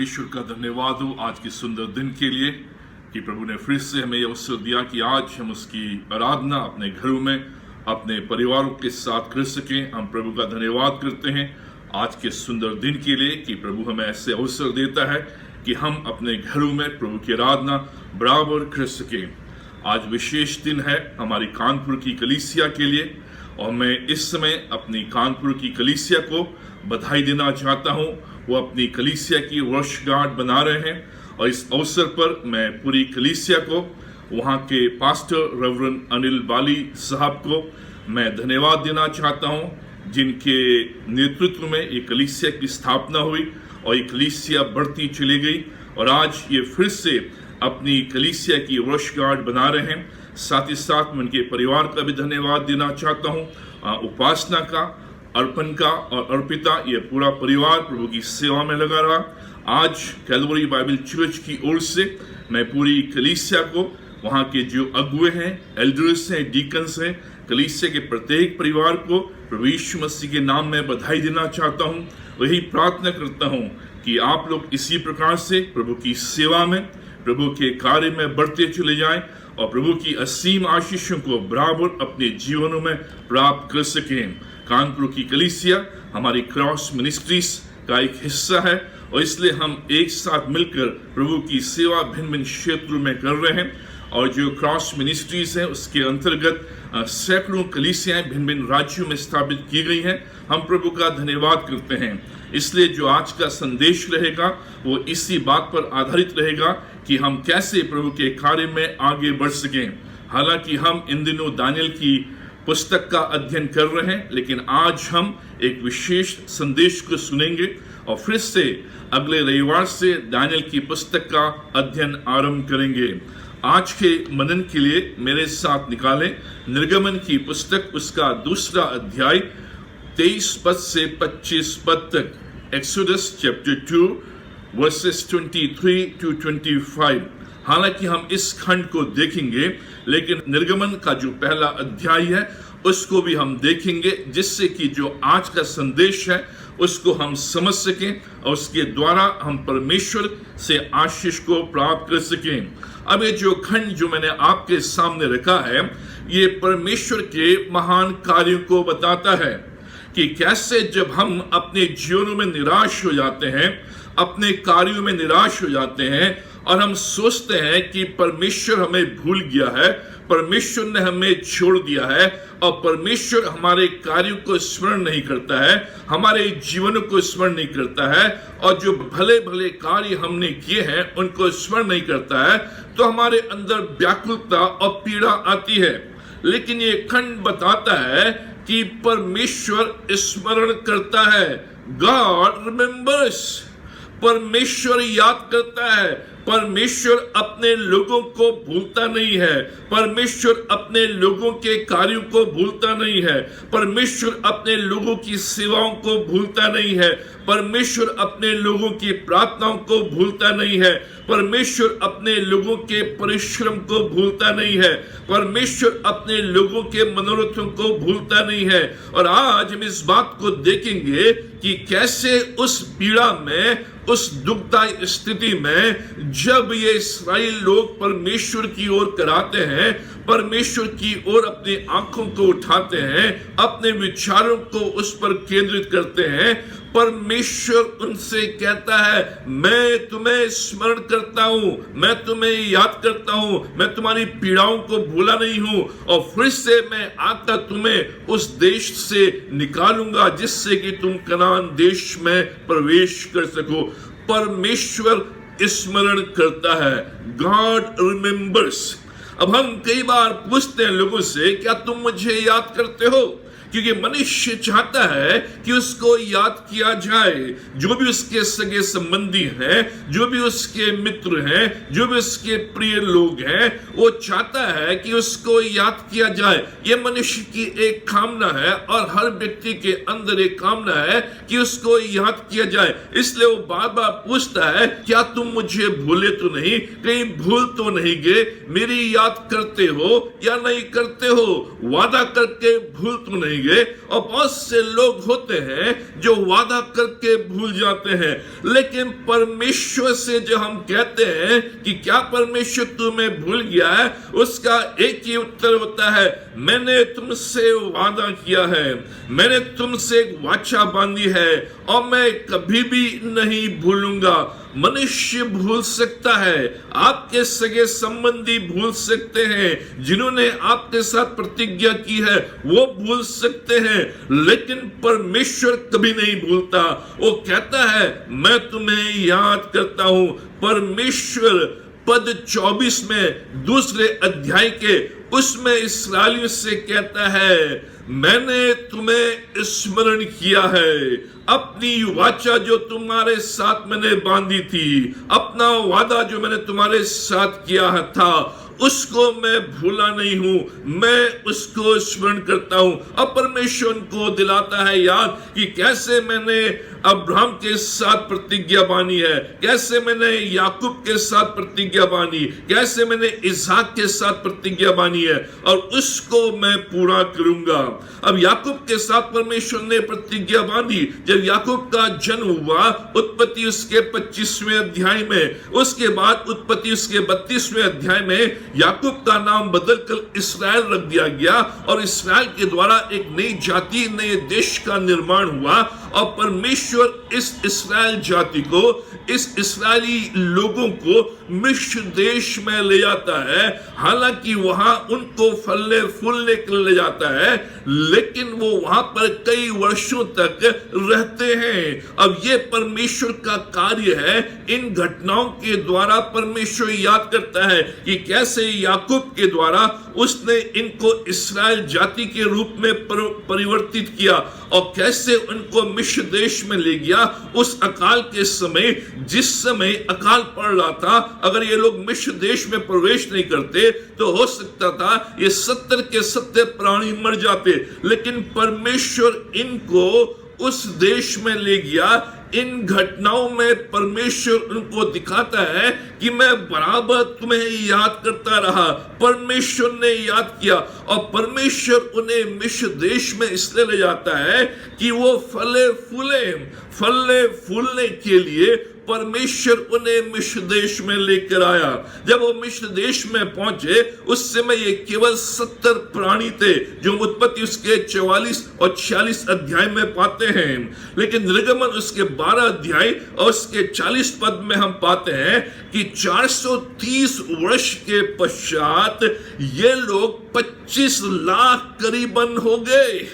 परमेश्वर का धन्यवाद हो आज के सुंदर दिन के लिए कि प्रभु ने फिर से हमें यह अवसर दिया कि आज हम उसकी आराधना अपने घरों में अपने परिवारों के साथ कर सकें। हम प्रभु का धन्यवाद करते हैं आज के सुंदर दिन के लिए कि प्रभु हमें ऐसे अवसर देता है कि हम अपने घरों में प्रभु की आराधना बराबर कर सकें। आज विशेष दिन है हमारी कानपुर की कलीसिया के लिए और मैं इस समय अपनी कानपुर की कलीसिया को बधाई देना चाहता हूं। वो अपनी कलीसिया की वर्षगांठ बना रहे हैं और इस अवसर पर मैं पूरी कलीसिया को, वहां के पास्टर रेवरेंड अनिल बाली साहब को मैं धन्यवाद देना चाहता हूं, जिनके नेतृत्व में ये कलीसिया की स्थापना हुई और ये कलीसिया बढ़ती चली गई और आज ये फिर से अपनी कलीसिया की वर्षगांठ बना रहे हैं। साथ ही साथ मैं उनके परिवार का भी धन्यवाद देना चाहता हूं। उपासना का, अर्पण का और अर्पिता, ये पूरा परिवार प्रभु की सेवा में लगा रहा। आज कैलवरी बाइबल चर्च की ओर से मैं पूरी कलीसिया को, वहां के जो अगुए हैं, एल्डर्स हैं, डीकन्स हैं, कलीसिया के प्रत्येक परिवार को प्रभु यीशु मसीह के नाम में बधाई देना चाहता हूं। वही प्रार्थना करता हूं कि आप लोग इसी प्रकार से प्रभु की सेवा में, प्रभु के कार्य में बढ़ते चले जाएं और प्रभु की असीम आशीषों को बराबर अपने जीवनों में प्राप्त कर सकें। कानपुर की कलीसिया हमारी क्रॉस मिनिस्ट्रीज का एक हिस्सा है और इसलिए हम एक साथ मिलकर प्रभु की सेवा भिन्न भिन्न क्षेत्रों में कर रहे हैं और जो क्रॉस मिनिस्ट्रीज है उसके अंतर्गत सैकड़ों कलीसियाएं भिन्न भिन्न राज्यों में स्थापित की गई हैं। हम प्रभु का धन्यवाद करते हैं। इसलिए जो आज का संदेश रहेगा वो इसी बात पर आधारित रहेगा कि हम कैसे प्रभु के कार्य में आगे बढ़ सकें। हालांकि हम इन दिनों दानियल की पुस्तक का अध्ययन कर रहे हैं, लेकिन आज हम एक विशेष संदेश को सुनेंगे और फिर से अगले रविवार से दानियल की पुस्तक का अध्ययन आरंभ करेंगे। आज के मनन के लिए मेरे साथ निकालें निर्गमन की पुस्तक, उसका दूसरा अध्याय 23 पद से 25 पद तक। Exodus chapter 2 versus 23 to 25। हालांकि हम इस खंड को देखेंगे, लेकिन निर्गमन का जो पहला अध्याय है उसको भी हम देखेंगे, जिससे कि जो आज का संदेश है उसको हम समझ सकें और उसके द्वारा हम परमेश्वर से आशीष को प्राप्त कर सकें। अब ये जो खंड जो मैंने आपके सामने रखा है, ये परमेश्वर के महान कार्यों को बताता है कि कैसे जब हम अपने जीवनों में निराश हो जाते हैं, अपने कार्यों में निराश हो जाते हैं और हम सोचते हैं कि परमेश्वर हमें भूल गया है, परमेश्वर ने हमें छोड़ दिया है और परमेश्वर हमारे कार्यों को स्मरण नहीं करता है, हमारे जीवनों को स्मरण नहीं करता है और जो भले भले कार्य हमने किए हैं उनको स्मरण नहीं करता है, तो हमारे अंदर व्याकुलता और पीड़ा आती है। लेकिन ये खंड बताता है कि परमेश्वर स्मरण करता है। God remembers. परमेश्वर याद करता है। परमेश्वर अपने लोगों को भूलता नहीं है। परमेश्वर अपने लोगों के कार्यों को भूलता नहीं है। परमेश्वर अपने लोगों की सेवाओं को भूलता नहीं है। परमेश्वर अपने लोगों की प्रार्थनाओं को भूलता नहीं है। परमेश्वर अपने लोगों के परिश्रम को भूलता नहीं है। परमेश्वर अपने लोगों के मनोरथों को भूलता नहीं है। और आज हम इस बात को देखेंगे कि कैसे उस पीड़ा में, उस दुखदायी स्थिति में जब ये इस्राएल लोग परमेश्वर की ओर कराते हैं, परमेश्वर की ओर अपनी आंखों को उठाते हैं, अपने विचारों को उस पर केंद्रित करते हैं, परमेश्वर उनसे कहता है, मैं तुम्हें स्मरण करता हूं, मैं तुम्हें याद करता हूं, मैं तुम्हारी पीड़ाओं को भूला नहीं हूं और फिर से मैं आकर तुम्हें उस देश से निकालूंगा जिससे कि तुम कनान देश में प्रवेश कर सको। परमेश्वर स्मरण करता है। God remembers. अब हम कई बार पूछते हैं लोगों से, क्या तुम मुझे याद करते हो? क्योंकि मनुष्य चाहता है कि उसको याद किया जाए। जो भी उसके सगे संबंधी हैं, जो भी उसके मित्र हैं, जो भी उसके प्रिय लोग हैं, वो चाहता है कि उसको याद किया जाए। ये मनुष्य की एक कामना है और हर व्यक्ति के अंदर एक कामना है कि उसको याद किया जाए। इसलिए वो बार बार पूछता है, क्या तुम मुझे भूले तो नहीं, कहीं भूल तो नहीं गए, मेरी याद करते हो या नहीं करते हो, वादा करके भूल तो नहीं जाएंगे। और बहुत से लोग होते हैं जो वादा करके भूल जाते हैं, लेकिन परमेश्वर से जो हम कहते हैं कि क्या परमेश्वर तुम्हें भूल गया है, उसका एक ही उत्तर होता है, मैंने तुमसे वादा किया है, मैंने तुमसे एक वाचा बांधी है और मैं कभी भी नहीं भूलूंगा। मनुष्य भूल सकता है, आपके सगे संबंधी भूल सकते हैं, जिन्होंने आपके साथ प्रतिज्ञा की है वो भूल सकते हैं, लेकिन परमेश्वर कभी नहीं भूलता। वो कहता है मैं तुम्हें याद करता हूं। परमेश्वर पद 24 में दूसरे अध्याय के उसमें इस्राएलियों से कहता है, मैंने तुम्हें स्मरण किया है, अपनी वाचा जो तुम्हारे साथ मैंने बांधी थी, अपना वादा जो मैंने तुम्हारे साथ किया था, उसको मैं भूला नहीं हूं, मैं उसको स्मरण करता हूं। अब परमेश्वर उनको दिलाता है याद कि कैसे मैंने अब्राहम के साथ प्रतिज्ञा बांधी है, कैसे मैंने याकूब के साथ प्रतिज्ञा बांधी, कैसे मैंने इसहाक के साथ प्रतिज्ञा बांधी है और उसको मैं पूरा करूंगा। अब याकूब के साथ परमेश्वर ने प्रतिज्ञा बांधी। जब याकूब का जन्म हुआ उत्पत्ति उसके 25वें अध्याय में, उसके बाद उत्पत्ति उसके 32वें अध्याय में याकूब का नाम बदलकर इस्राएल रख दिया गया और इस्राएल के द्वारा एक नई जाति, नए देश का निर्माण हुआ। और परमेश्वर इस इस्राएल जाति को, इस इस्राएली लोगों को मिस्र देश में ले जाता है। हालांकि वहां उनको फलने फूलने के लिए ले जाता है, लेकिन वो वहां पर कई वर्षों तक रहते हैं। अब ये परमेश्वर का कार्य है। इन घटनाओं के द्वारा परमेश्वर याद करता है कि कैसे याकूब के द्वारा उसने इनको इस्राएल जाति के रूप में परिवर्तित किया और कैसे उनको मिस्र देश में ले गया। उस अकाल के समय, जिस समय अकाल पड़ रहा था, अगर ये लोग मिस्र देश में प्रवेश नहीं करते तो हो सकता था ये 70 के 70 प्राणी मर जाते, लेकिन परमेश्वर इनको उस देश में ले गया। इन घटनाओं में परमेश्वर उनको दिखाता है कि मैं बराबर तुम्हें याद करता रहा। परमेश्वर ने याद किया और परमेश्वर उन्हें मिस्र देश में इसलिए ले जाता है कि वो फले फूलने के लिए परमेश्वर उन्हें मिस्र देश में लेकर आया। जब वो मिस्र देश में पहुंचे उस समय ये केवल 70 प्राणी थे, जो उत्पत्ति उसके 44 और 46 अध्याय में पाते हैं। लेकिन निर्गमन उसके 12 अध्याय और उसके 40 पद में हम पाते हैं कि 430 वर्ष के पश्चात ये लोग 25 लाख करीबन हो गए।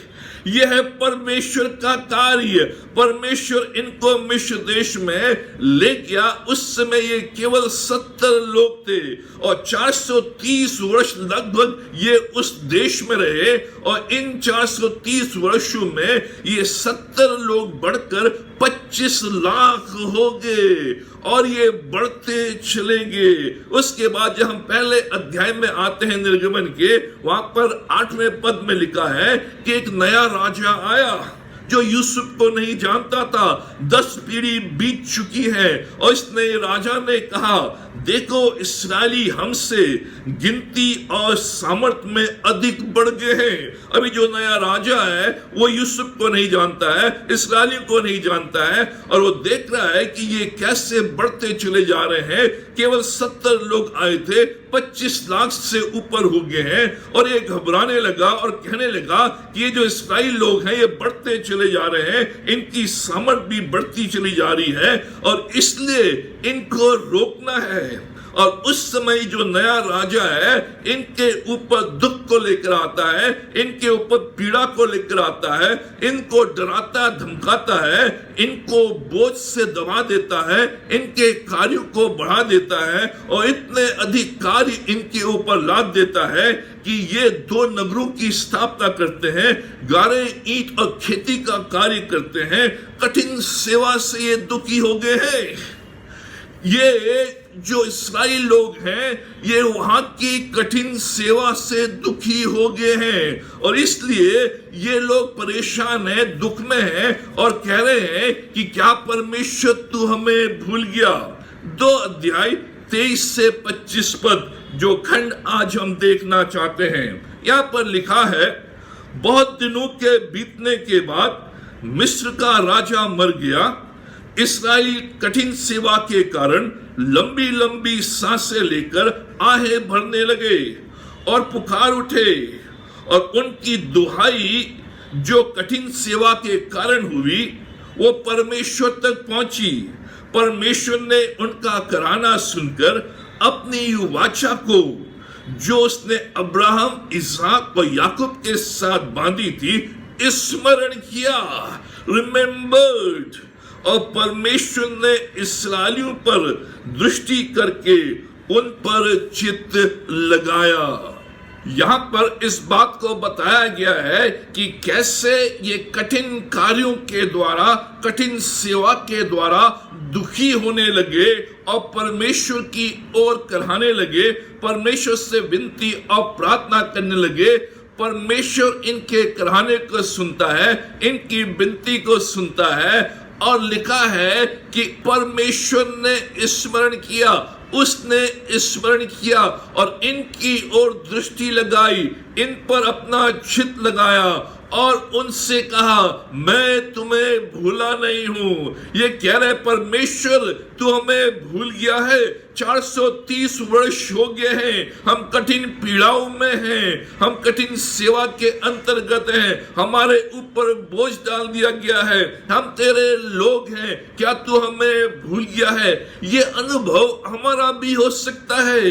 यह है परमेश्वर का कार्य। परमेश्वर इनको मिस्र देश में ले गया। उस समय ये केवल 70 लोग थे और 430 वर्ष लगभग ये उस देश में रहे और इन 430 वर्षों में ये 70 लोग बढ़कर 25 लाख हो गए और ये बढ़ते चलेंगे। उसके बाद जब हम पहले अध्याय में आते हैं निर्गमन के, वहां पर 8वें पद में लिखा है कि एक नया राजा आया जो यूसुफ को नहीं जानता था। 10 पीढ़ी बीत चुकी है और इसने राजा ने कहा, देखो इस्राएली हमसे गिनती और सामर्थ्य में अधिक बढ़ गए हैं। अभी जो नया राजा है वो यूसुफ को नहीं जानता है, इस्राएलियों को नहीं जानता है और वो देख रहा है कि ये कैसे बढ़ते चले जा रहे हैं। केवल 70 लोग आए थे, 25 लाख से ऊपर हो गए हैं और ये घबराने लगा और कहने लगा कि ये जो इस्राएली लोग हैं ये बढ़ते चले जा रहे हैं, इनकी सामर्थ भी बढ़ती चली जा रही है और इसलिए इनको रोकना है। और उस समय जो नया राजा है इनके ऊपर दुख को लेकर आता है, इनके ऊपर पीड़ा को लेकर आता है, इनको डराता धमकाता है, इनको बोझ से दबा देता है, इनके कार्यों को बढ़ा देता है और इतने अधिक कार्य इनके ऊपर लाद देता है कि ये 2 नगरों की स्थापना करते हैं, गारे ईंट और खेती का कार्य करते हैं। कठिन सेवा से ये दुखी हो गए हैं। ये जो इस्राएली लोग हैं ये वहां की कठिन सेवा से दुखी हो गए हैं और इसलिए ये लोग परेशान हैं, दुख में हैं और कह रहे हैं कि क्या परमेश्वर तू हमें भूल गया। 2 अध्याय 23 से 25 पद जो खंड आज हम देखना चाहते हैं, यहां पर लिखा है, बहुत दिनों के बीतने के बाद मिस्र का राजा मर गया। इस्राएल कठिन सेवा के कारण लंबी लंबी सांसें लेकर आहें भरने लगे और पुकार उठे, और उनकी दुहाई जो कठिन सेवा के कारण हुई वो परमेश्वर तक पहुंची। परमेश्वर ने उनका कराना सुनकर अपनी वाचा को जो उसने अब्राहम, इसहाक और याकूब के साथ बांधी थी स्मरण किया, रिमेम्बर्ड। और परमेश्वर ने इस्राएलियों पर दृष्टि करके उन पर चित्त लगाया। यहां पर इस बात को बताया गया है कि कैसे ये कठिन कार्यों के द्वारा, कठिन सेवा के द्वारा दुखी होने लगे और परमेश्वर की ओर कराने लगे, परमेश्वर से विनती और प्रार्थना करने लगे। परमेश्वर इनके कराने को सुनता है, इनकी विनती को सुनता है, और लिखा है कि परमेश्वर ने स्मरण किया, उसने स्मरण किया और इनकी ओर दृष्टि लगाई, इन पर अपना चित्त लगाया और उनसे कहा, मैं तुम्हें भूला नहीं हूं। ये कह रहे परमेश्वर तू हमें भूल गया है, 430 वर्ष हो गए हैं, हम कठिन पीड़ाओं में हैं, हम कठिन सेवा के अंतर्गत हैं, हमारे ऊपर बोझ डाल दिया गया है, हम तेरे लोग हैं, क्या तू हमें भूल गया है? ये अनुभव हमारा भी हो सकता है।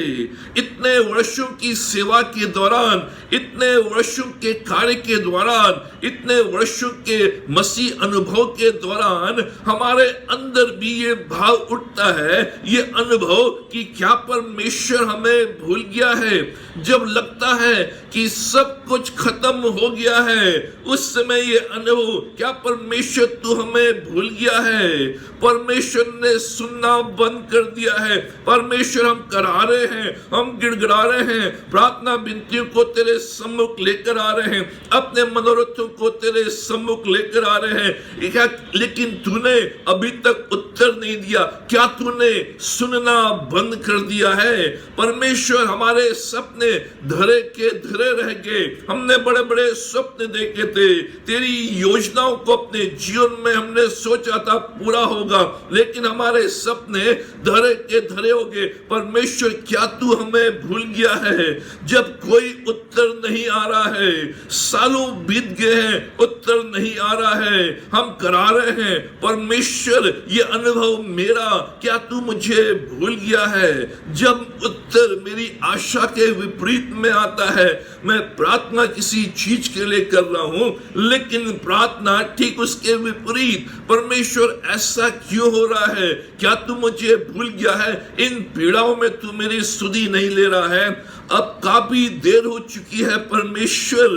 इतने वर्षों की सेवा के दौरान, इतने वर्षों के कार्य के दौरान, इतने वर्षों के मसीह अनुभव के दौरान हमारे अंदर भी ये भाव उठता है, ये अनुभव कि क्या परमेश्वर हमें भूल गया है। जब लगता है कि सब कुछ खत्म हो गया है, उस समय ये अनुभव, क्या परमेश्वर तू हमें भूल गया है? परमेश्वर ने सुनना बंद कर दिया है। परमेश्वर हम करा रहे हैं, हम गिड़गिड़ा रहे हैं, प्रार्थना विनतियों को तेरे सम्मुख लेकर आ रहे हैं, अपने मनोरथों को तेरे सम्मुख लेकर आ रहे हैं, लेकिन तूने अभी तक उत्तर नहीं दिया। क्या तूने सुनना बंद कर दिया है? परमेश्वर हमारे सपने धरे के धरे रह गए। हमने बड़े बड़े स्वप्न देखे थे, तेरी योजनाओं को अपने जीवन में हमने सोचा था पूरा होगा, लेकिन हमारे सपने धरे के धरे हो गए। परमेश्वर क्या तू हमें भूल गया है? जब कोई उत्तर नहीं आ रहा है, सालों बीत गए हैं, उत्तर नहीं आ रहा है, हम करा रहे हैं, परमेश्वर ये अनुभव मेरा, क्या तू मुझे भूल गया है? जब उत्तर मेरी आशा के विपरीत में आता है, मैं प्रार्थना किसी चीज के लिए कर रहा हूं, लेकिन प्रार्थना ठीक उसके विपरीत, परमेश्वर ऐसा क्यों हो रहा है? क्या तू मुझे भूल गया है? इन पीड़ाओं में तू मेरी सुधि नहीं ले रहा है? अब काफी देर हो चुकी है परमेश्वर,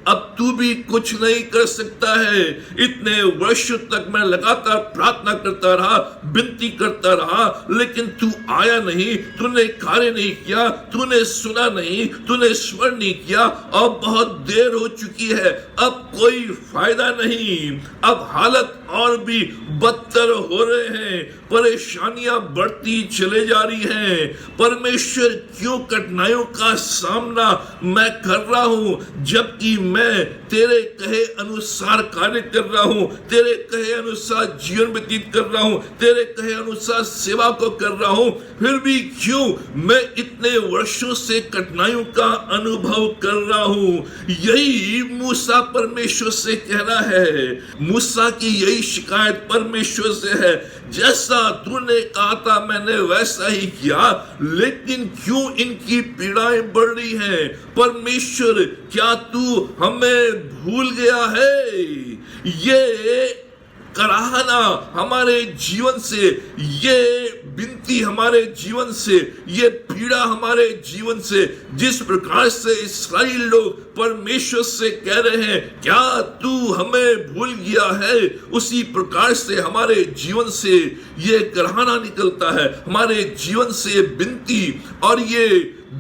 अब तू भी कुछ नहीं कर सकता है। इतने वर्षों तक मैं लगातार प्रार्थना करता रहा, विनती करता रहा, लेकिन तू आया नहीं, तूने कार्य नहीं किया, तूने सुना नहीं, तूने स्मरण नहीं किया, अब बहुत देर हो चुकी है, अब कोई फायदा नहीं। अब हालत और भी बदतर हो रहे हैं, परेशानियां बढ़ती चले जा रही हैं। परमेश्वर क्यों कठिनाइयों का सामना मैं कर रहा हूं, जबकि मैं तेरे कहे अनुसार कार्य कर रहा हूं, तेरे कहे अनुसार जीवन व्यतीत कर रहा हूं, तेरे कहे अनुसार सेवा को कर रहा हूं, फिर भी क्यों मैं इतने वर्षों से कठिनाइयों का अनुभव कर रहा हूं? यही मूसा परमेश्वर से कहना है। मूसा की यही शिकायत परमेश्वर से है, जैसा तूने कहा था मैंने वैसा ही किया, लेकिन क्यों इनकी पीड़ाएं बढ़ रही हैं? परमेश्वर क्या तू हमें भूल गया है? ये कराहना हमारे जीवन से, ये विनती हमारे जीवन से, ये पीड़ा हमारे जीवन से, जिस प्रकार से इस्राएल लोग परमेश्वर से कह रहे हैं क्या तू हमें भूल गया है, उसी प्रकार से हमारे जीवन से ये कराहना निकलता है, हमारे जीवन से विनती और ये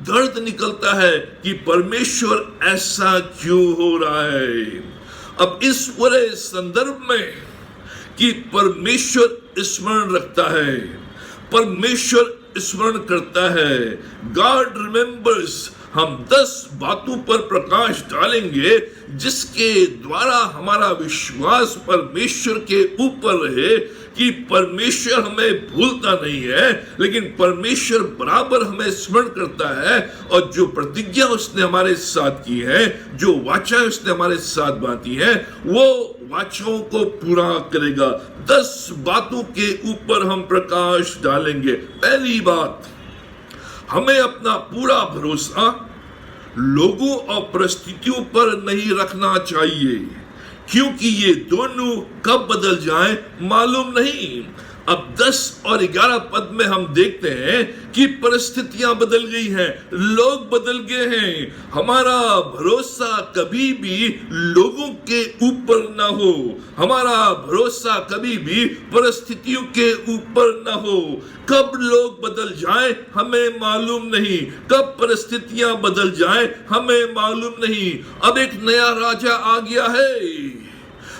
दर्द निकलता है कि परमेश्वर ऐसा क्यों हो रहा है। अब इस पूरे संदर्भ में कि परमेश्वर स्मरण रखता है, परमेश्वर स्मरण करता है, गॉड रिमेंबर्स, हम 10 बातों पर प्रकाश डालेंगे जिसके द्वारा हमारा विश्वास परमेश्वर के ऊपर रहे कि परमेश्वर हमें भूलता नहीं है, लेकिन परमेश्वर बराबर हमें स्मरण करता है और जो प्रतिज्ञा उसने हमारे साथ की है, जो वाचा उसने हमारे साथ बांधी है, वो वाचाओं को पूरा करेगा। 10 बातों के ऊपर हम प्रकाश डालेंगे। पहली बात, हमें अपना पूरा भरोसा लोगों और परिस्थितियों पर नहीं रखना चाहिए, क्योंकि ये दोनों कब बदल जाएं मालूम नहीं। अब 10 और 11 पद में हम देखते हैं कि परिस्थितियां बदल गई हैं, लोग बदल गए हैं। हमारा भरोसा कभी भी लोगों के ऊपर ना हो, हमारा भरोसा कभी भी परिस्थितियों के ऊपर ना हो। कब लोग बदल जाएं हमें मालूम नहीं, कब परिस्थितियां बदल जाएं हमें मालूम नहीं। अब एक नया राजा आ गया है।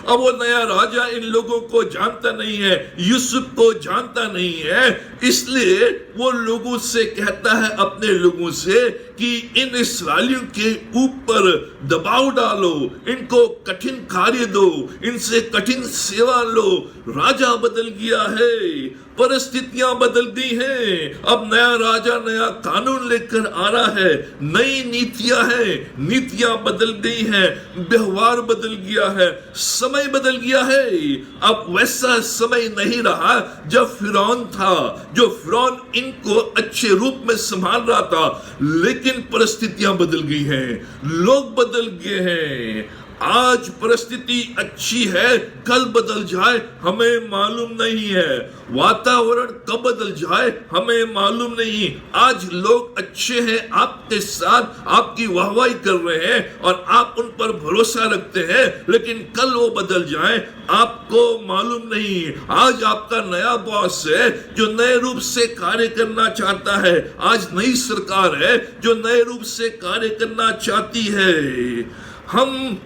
अब वो नया राजा इन लोगों को जानता नहीं है, यूसुफ को जानता नहीं है, इसलिए वो लोगों से कहता है, अपने लोगों से, कि इन इस्राएलियों के ऊपर दबाव डालो, इनको कठिन कार्य दो, इनसे कठिन सेवा लो। राजा बदल गया है, परिस्थितियां बदल गई हैं। अब नया राजा नया कानून लेकर आ रहा है, नई नीतियां हैं, नीतियां बदल गई हैं, व्यवहार बदल गया है, समय बदल गया है। अब वैसा समय नहीं रहा जब फिरौन था, जो फिरौन इनको अच्छे रूप में संभाल रहा था, लेकिन परिस्थितियां बदल गई हैं, लोग बदल गए हैं। आज परिस्थिति अच्छी है, कल बदल जाए हमें मालूम नहीं है। वातावरण कब बदल जाए हमें मालूम नहीं। आज लोग अच्छे हैं, आपके साथ आपकी वाहवाही कर रहे हैं और आप उन पर भरोसा रखते हैं, लेकिन कल वो बदल जाए आपको मालूम नहीं। आज आपका नया बॉस है जो नए रूप से कार्य करना चाहता है, आज नई सरकार है जो नए रूप से कार्य करना चाहती है। हम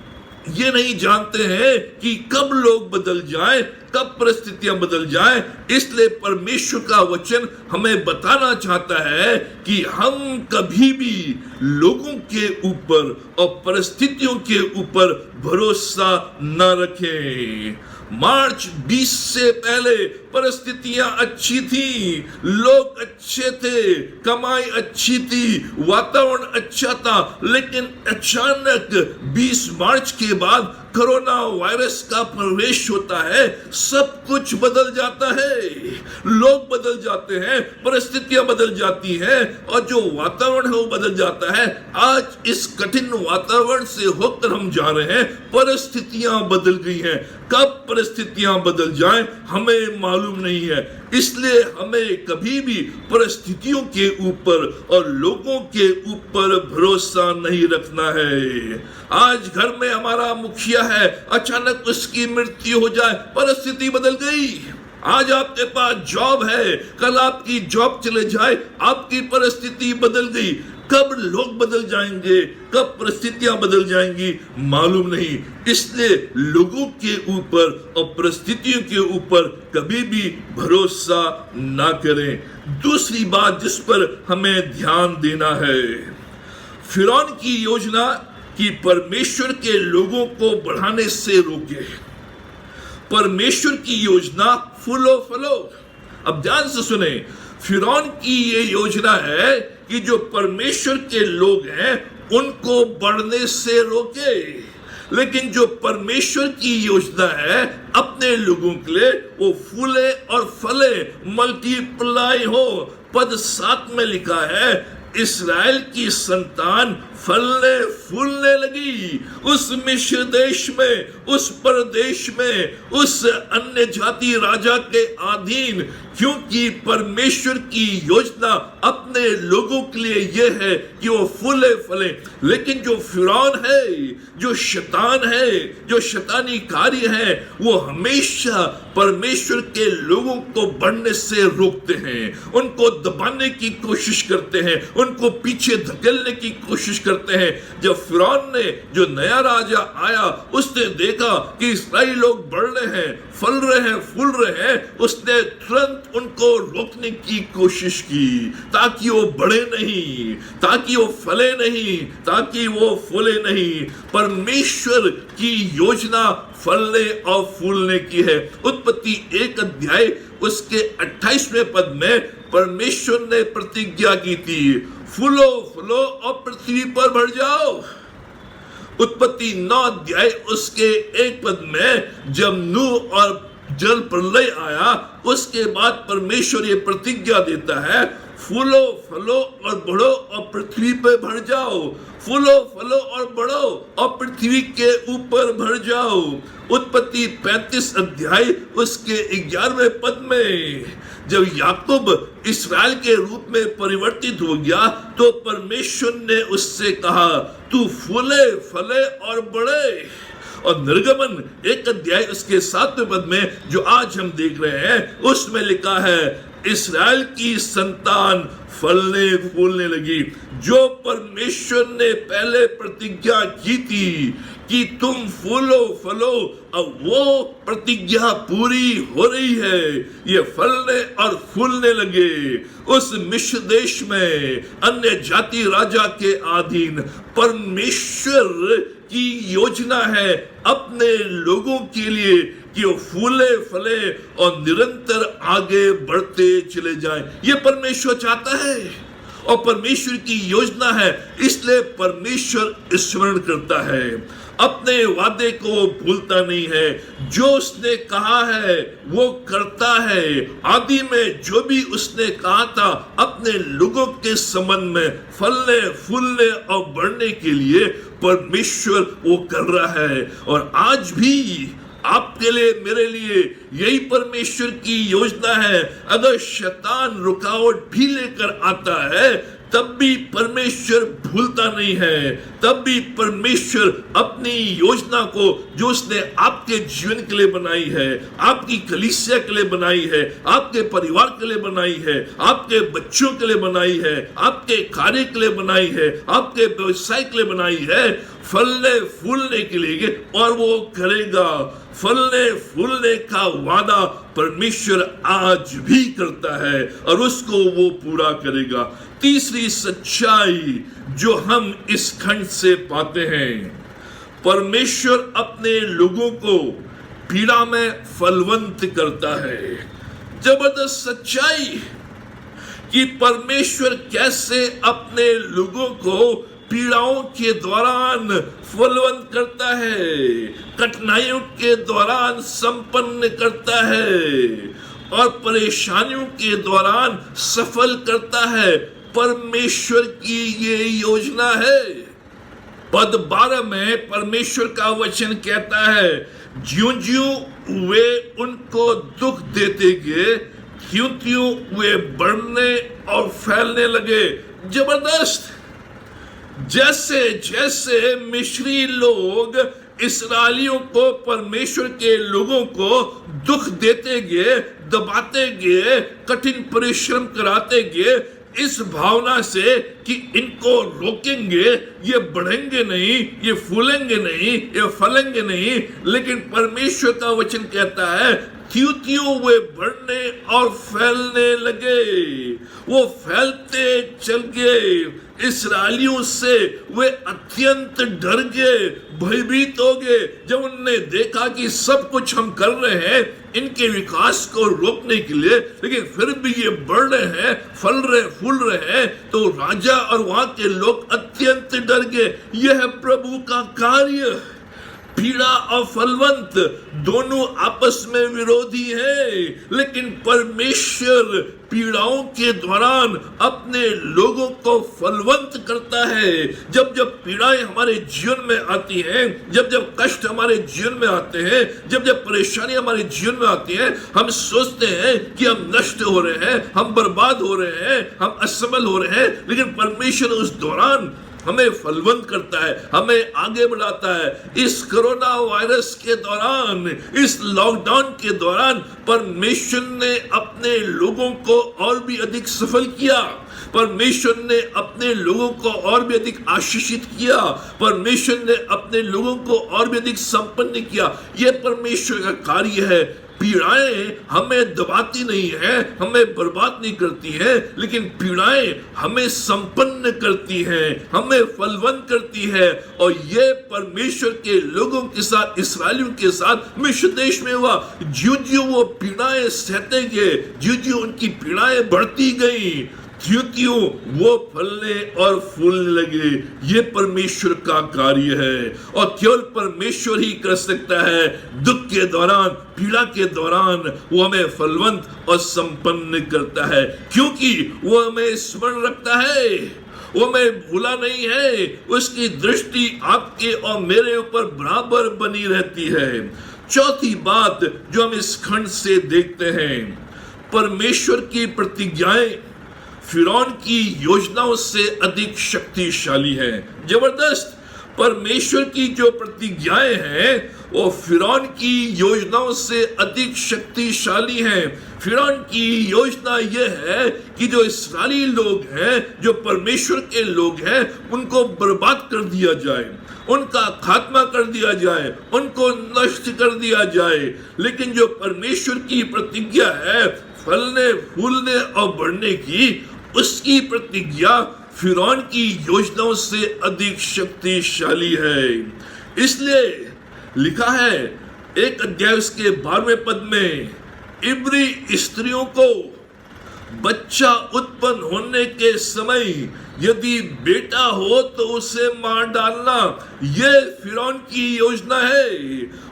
ये नहीं जानते हैं कि कब लोग बदल जाएं, कब परिस्थितियां बदल जाएं, इसलिए परमेश्वर का वचन हमें बताना चाहता है कि हम कभी भी लोगों के ऊपर और परिस्थितियों के ऊपर भरोसा न रखें। मार्च 20 से पहले परिस्थितियां अच्छी थी, लोग अच्छे थे, कमाई अच्छी थी, वातावरण अच्छा था, लेकिन अचानक 20 मार्च के बाद कोरोना वायरस का प्रवेश होता है, सब कुछ बदल जाता है, लोग बदल जाते हैं, परिस्थितियां बदल जाती हैं और जो वातावरण है वो बदल जाता है। आज इस कठिन वातावरण से होकर हम जा रहे हैं, परिस्थितियां बदल गई हैं। कब परिस्थितियां बदल जाएं हमें मालूम नहीं है, इसलिए हमें कभी भी परिस्थितियों के ऊपर और लोगों के ऊपर भरोसा नहीं रखना है। आज घर में हमारा मुखिया है, अचानक उसकी मृत्यु हो जाए, परिस्थिति बदल गई। आज आपके पास जॉब है, कल आपकी जॉब चले जाए, आपकी परिस्थिति बदल गई। कब लोग बदल जाएंगे, कब परिस्थितियां बदल जाएंगी मालूम नहीं, इसलिए लोगों के ऊपर और परिस्थितियों के ऊपर कभी भी भरोसा ना करें। दूसरी बात जिस पर हमें ध्यान देना है, फिरौन की योजना कि परमेश्वर के लोगों को बढ़ाने से रोके। परमेश्वर की योजना फूलो फलो। अब ध्यान से सुने, फिरौन की ये योजना है कि जो परमेश्वर के लोग हैं उनको बढ़ने से रोके, लेकिन जो परमेश्वर की योजना है अपने लोगों के लिए, वो फूले और फले, मल्टीप्लाई हो। पद 7 में लिखा है, इस्राएल की संतान फलने फूलने लगी उस मिस्र देश में, उस परदेश में, उस अन्य जाति राजा के अधीन, क्योंकि परमेश्वर की योजना अपने लोगों के लिए यह है कि वो फूले फले। लेकिन जो फिरौन है, जो शैतान है, जो शैतानी कार्य है, वो हमेशा परमेश्वर के लोगों को बढ़ने से रोकते हैं, उनको दबाने की कोशिश करते हैं, उनको पीछे धकेलने की कोशिश करते करते हैं। जब फिरौन ने, जो नया राजा आया, उसने देखा कि इस्राएली लोग बढ़ रहे हैं, फल रहे हैं, फूल रहे हैं, उसने तुरंत उनको रोकने की कोशिश की ताकि वो बढ़े नहीं, ताकि वो फले नहीं, ताकि वो फूले नहीं। परमेश्वर की योजना फलने और फूलने की है। उत्पत्ति 1 अध्याय उसके 28वें पद में परमेश्वर ने प्रतिज्ञा की थी, फूलो फूलो और पृथ्वी पर भर जाओ। उत्पत्ति 9 अध्याय उसके 1 पद में जब नूह और जल प्रलय आया, उसके बाद परमेश्वर ये प्रतिज्ञा देता है, फूलो फलो और बढ़ो और पृथ्वी पर भर जाओ, फूलो फलो और बढ़ो और पृथ्वी के ऊपर भर जाओ। उत्पत्ति 35 अध्याय उसके 11वें पद में जब याकूब इस्राएल के रूप में परिवर्तित हो गया, तो परमेश्वर ने उससे कहा, तू फूले फले और बढ़े। और निर्गमन 1 अध्याय उसके 7वें पद में जो आज हम देख रहे हैं, उसमें लिखा है, इस्राएल की संतान फलने फूलने लगी। जो परमेश्वर ने पहले प्रतिज्ञा की थी कि तुम फूलो फलो, अब वो प्रतिज्ञा पूरी हो रही है। ये फलने और फूलने लगे। उस मिस्र देश में अन्य जाति राजा के अधीन परमेश्वर की योजना है अपने लोगों के लिए कि वो फूले फले और निरंतर आगे बढ़ते चले जाएं। ये परमेश्वर चाहता है और परमेश्वर की योजना है, इसलिए परमेश्वर स्मरण करता है, अपने वादे को भूलता नहीं है। जो उसने कहा है वो करता है। आदि में जो भी उसने कहा था अपने लोगों के संबंध में फलने फूलने और बढ़ने के लिए, परमेश्वर वो कर रहा है। और आज भी आपके लिए, मेरे लिए यही परमेश्वर की योजना है। अगर शैतान रुकावट भी लेकर आता है, तब भी परमेश्वर भूलता नहीं है। तब भी परमेश्वर अपनी योजना को जो उसने आपके जीवन के लिए बनाई है, आपकी कलीसिया के लिए बनाई है, आपके परिवार के लिए बनाई है, आपके बच्चों के लिए बनाई है, आपके कार्य के लिए बनाई है, आपके व्यवसाय के लिए बनाई है, फलने फूलने के लिए, और वो करेगा। फलने फूलने का वादा परमेश्वर आज भी करता है और उसको वो पूरा करेगा। तीसरी सच्चाई जो हम इस खंड से पाते हैं, परमेश्वर अपने लोगों को पीड़ा में फलवंत करता है। जबरदस्त सच्चाई कि परमेश्वर कैसे अपने लोगों को पीड़ाओं के दौरान फलवंत करता है, कठिनाइयों के दौरान संपन्न करता है और परेशानियों के दौरान सफल करता है। परमेश्वर की ये योजना है। पद 12 में परमेश्वर का वचन कहता है, ज्यों ज्यों वे उनको दुख देते गए, त्यों त्यों वे बढ़ने और फैलने लगे। जबरदस्त! जैसे जैसे मिस्री लोग इस्राएलियों को, परमेश्वर के लोगों को दुख देते गए, दबाते गए, कठिन परिश्रम कराते गए, इस भावना से कि इनको रोकेंगे, ये बढ़ेंगे नहीं, ये फूलेंगे नहीं, ये फलेंगे नहीं, लेकिन परमेश्वर का वचन कहता है, त्यों त्यों वे बढ़ने और फैलने लगे। वो फैलते चल गए। इस्राएलियों से वे अत्यंत डर गए, भयभीत हो गए जब उन्होंने देखा कि सब कुछ हम कर रहे हैं इनके विकास को रोकने के लिए, लेकिन फिर भी ये बढ़ रहे हैं, फल रहे, फूल रहे हैं। तो राजा और वहां के लोग अत्यंत डर गए। यह प्रभु का कार्य। पीड़ा और फलवंत दोनों आपस में विरोधी हैं, लेकिन परमेश्वर पीड़ाओं के दौरान अपने लोगों को फलवंत करता है। जब जब पीड़ाएं हमारे जीवन में आती हैं, जब जब कष्ट हमारे जीवन में आते हैं, जब जब परेशानी हमारे जीवन में आती है, हम सोचते हैं कि हम नष्ट हो रहे हैं, हम बर्बाद हो रहे हैं, हम असफल हो रहे हैं, लेकिन परमेश्वर उस दौरान हमें फलवंत करता है, हमें आगे बढ़ाता है। इस कोरोना वायरस के दौरान, इस लॉकडाउन के दौरान परमेश्वर ने अपने लोगों को और भी अधिक सफल किया। परमेश्वर ने अपने लोगों को और भी अधिक आशीषित किया। परमेश्वर ने अपने लोगों को और भी अधिक संपन्न किया। यह परमेश्वर का कार्य है। पीड़ाएं हमें दबाती नहीं है, हमें बर्बाद नहीं करती है, लेकिन पीड़ाएं हमें संपन्न करती हैं, हमें फलवंत करती है। और ये परमेश्वर के लोगों के साथ, इस्राएलियों के साथ मिस्र देश में हुआ। ज्यों-ज्यों वो पीड़ाएं सहते गए, ज्यों-ज्यों उनकी पीड़ाएं बढ़ती गई, ज्यों-ज्यों वो फलने और फूलने लगे। ये परमेश्वर का कार्य है और केवल परमेश्वर ही कर सकता है। दुख के दौरान, पीड़ा के दौरान वो हमें फलवंत और संपन्न करता है, क्योंकि वो हमें स्मरण रखता है, वो हमें भूला नहीं है। उसकी दृष्टि आपके और मेरे ऊपर बराबर बनी रहती है। चौथी बात जो हम इस खंड से देखते हैं, परमेश्वर की प्रतिज्ञाएं फिरौन की योजनाओं से अधिक शक्तिशाली है। जबरदस्त! परमेश्वर की जो प्रतिज्ञाएं हैं वो फिरौन की योजनाओं से अधिक शक्तिशाली हैं। फिरौन की योजना यह है कि जो इस्राएली लोग हैं, जो परमेश्वर के लोग हैं, उनको बर्बाद कर दिया जाए, उनका खात्मा कर दिया जाए, उनको नष्ट कर दिया जाए। लेकिन जो परमेश्वर की प्रतिज्ञा है फलने, फूलने और बढ़ने की, उसकी प्रतिज्ञा फिरौन की योजनाओं से अधिक शक्तिशाली है। इसलिए लिखा है 1 अध्याय उसके 12वें पद में, इब्री स्त्रियों को बच्चा उत्पन्न होने के समय यदि बेटा हो तो उसे मार डालना। ये फिरौन की योजना है।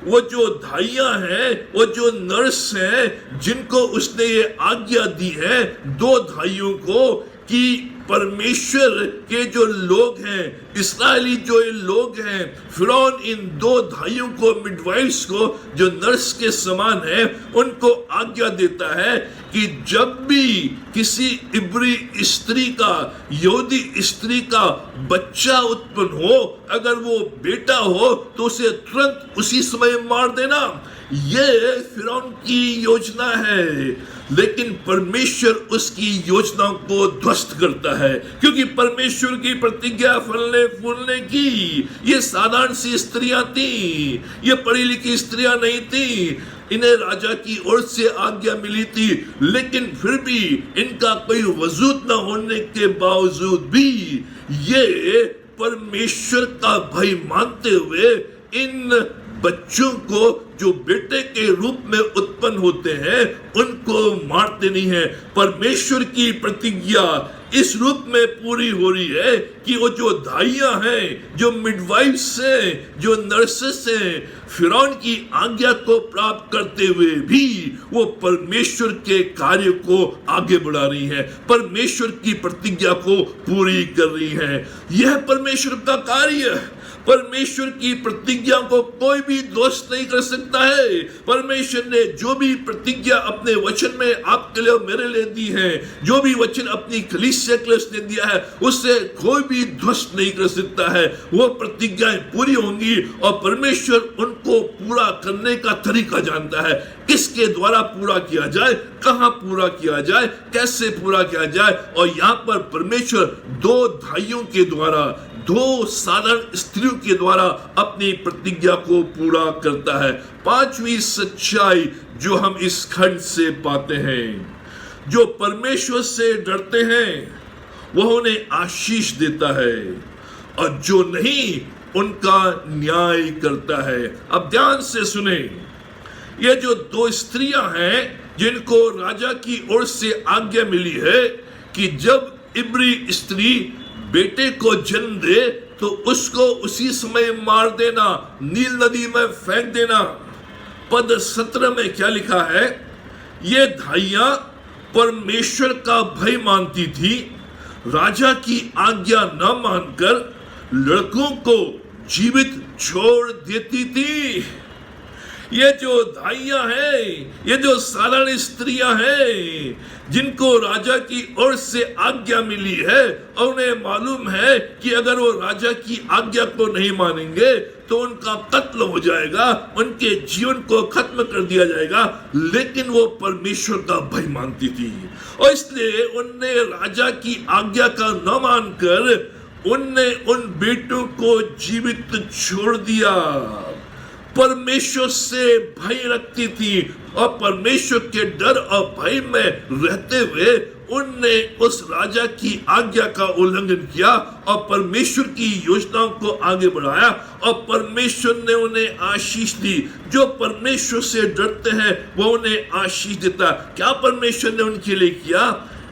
वो जो धाइयां हैं, वो जो नर्स हैं, जिनको उसने ये आज्ञा दी है 2 धाइयों को, कि परमेश्वर के जो लोग हैं, इस्राएली जो ये लोग हैं, फिरौन इन 2 धाइयों को, मिडवाइफ्स को, जो नर्स के समान है, उनको आज्ञा देता है कि जब भी किसी इब्री स्त्री का, यहूदी स्त्री का बच्चा उत्पन्न हो, अगर वो बेटा हो तो उसे तुरंत उसी समय मार देना। ये फिरौन की योजना है, लेकिन परमेश्वर उसकी योजना को ध्वस्त करता है, क्योंकि परमेश्वर की प्रतिज्ञा फलने फूलने की। ये साधारण सी स्त्रियां थी, ये पढ़ी लिखी स्त्रियां नहीं थी। इन्हें राजा की ओर से आज्ञा मिली थी, लेकिन फिर भी इनका कोई वजूद न होने के बावजूद भी ये परमेश्वर का भय मानते हुए इन बच्चों को जो बेटे के रूप में उत्पन्न होते हैं उनको मारते नहीं है। परमेश्वर की प्रतिज्ञा इस रूप में पूरी हो रही है कि वो जो धाइयां हैं, जो मिडवाइफ्स हैं, जो नर्सेस हैं, फिरौन की आज्ञा को प्राप्त करते हुए भी वो परमेश्वर के कार्य को आगे बढ़ा रही हैं, परमेश्वर की प्रतिज्ञा को पूरी कर रही हैं। यह परमेश्वर का कार्य। परमेश्वर की प्रतिज्ञा को कोई भी दोस्त नहीं कर सकता है। परमेश्वर ने जो भी प्रतिज्ञा अपने वचन में आपके लिए और मेरे लिए दी है, जो भी वचन अपनी कलीसिया के लिए उसने दिया है, उससे कोई भी ध्वस्त नहीं कर सकता है। वो प्रतिज्ञाएं पूरी होंगी और परमेश्वर उनको पूरा करने का तरीका जानता है, किसके द्वारा पूरा किया जाए, कहां पूरा किया जाए, कैसे पूरा किया जाए। और यहाँ पर परमेश्वर 2 धाइयों के द्वारा, 2 साधारण स्त्रियों के द्वारा अपनी प्रतिज्ञा को पूरा करता है। 5वीं सच्चाई जो हम इस खंड से पाते हैं, जो परमेश्वर से डरते हैं वह उन्हें आशीष देता है और जो नहीं उनका न्याय करता है। अब ध्यान से सुने, ये जो 2 स्त्रियां हैं जिनको राजा की ओर से आज्ञा मिली है कि जब इब्री स्त्री बेटे को जन्म दे तो उसको उसी समय मार देना, नील नदी में फेंक देना। पद 17 में क्या लिखा है? ये धाइयां परमेश्वर का भय मानती थी, राजा की आज्ञा न मानकर लड़कों को जीवित छोड़ देती थी। ये जो दाइयां हैं, ये जो साधारण स्त्रियां हैं, जिनको राजा की ओर से आज्ञा मिली है और उन्हें मालूम है कि अगर वो राजा की आज्ञा को नहीं मानेंगे तो उनका कत्ल हो जाएगा, उनके जीवन को खत्म कर दिया जाएगा, लेकिन वो परमेश्वर का भय मानती थी और इसलिए उनने राजा की आज्ञा का न मानकर उनने उन बेटों को जीवित छोड़ दिया। परमेश्वर से भय रखती थी और परमेश्वर के डर और भय में रहते हुए उनने उस राजा की आज्ञा का उल्लंघन किया और परमेश्वर की योजनाओं को आगे बढ़ाया और परमेश्वर ने उन्हें आशीष दी। जो परमेश्वर से डरते हैं वो उन्हें आशीष देता। क्या परमेश्वर ने उनके लिए किया?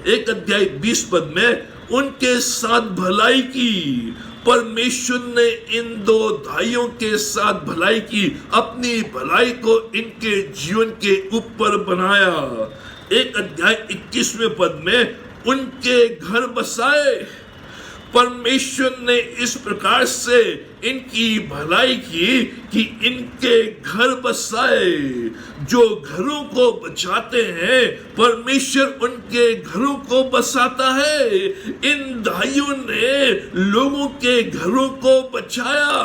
1 अध्याय 20 पद में उनके साथ भलाई की। परमेश्वर ने इन दो भाइयों के साथ भलाई की, अपनी भलाई को इनके जीवन के ऊपर बनाया। 1 अध्याय 21वें पद में उनके घर बसाए। परमेश्वर ने इस प्रकार से इनकी भलाई की कि इनके घर बसाए। जो घरों को बचाते हैं परमेश्वर उनके घरों को बसाता है। इन भाइयों ने लोगों के घरों को बचाया,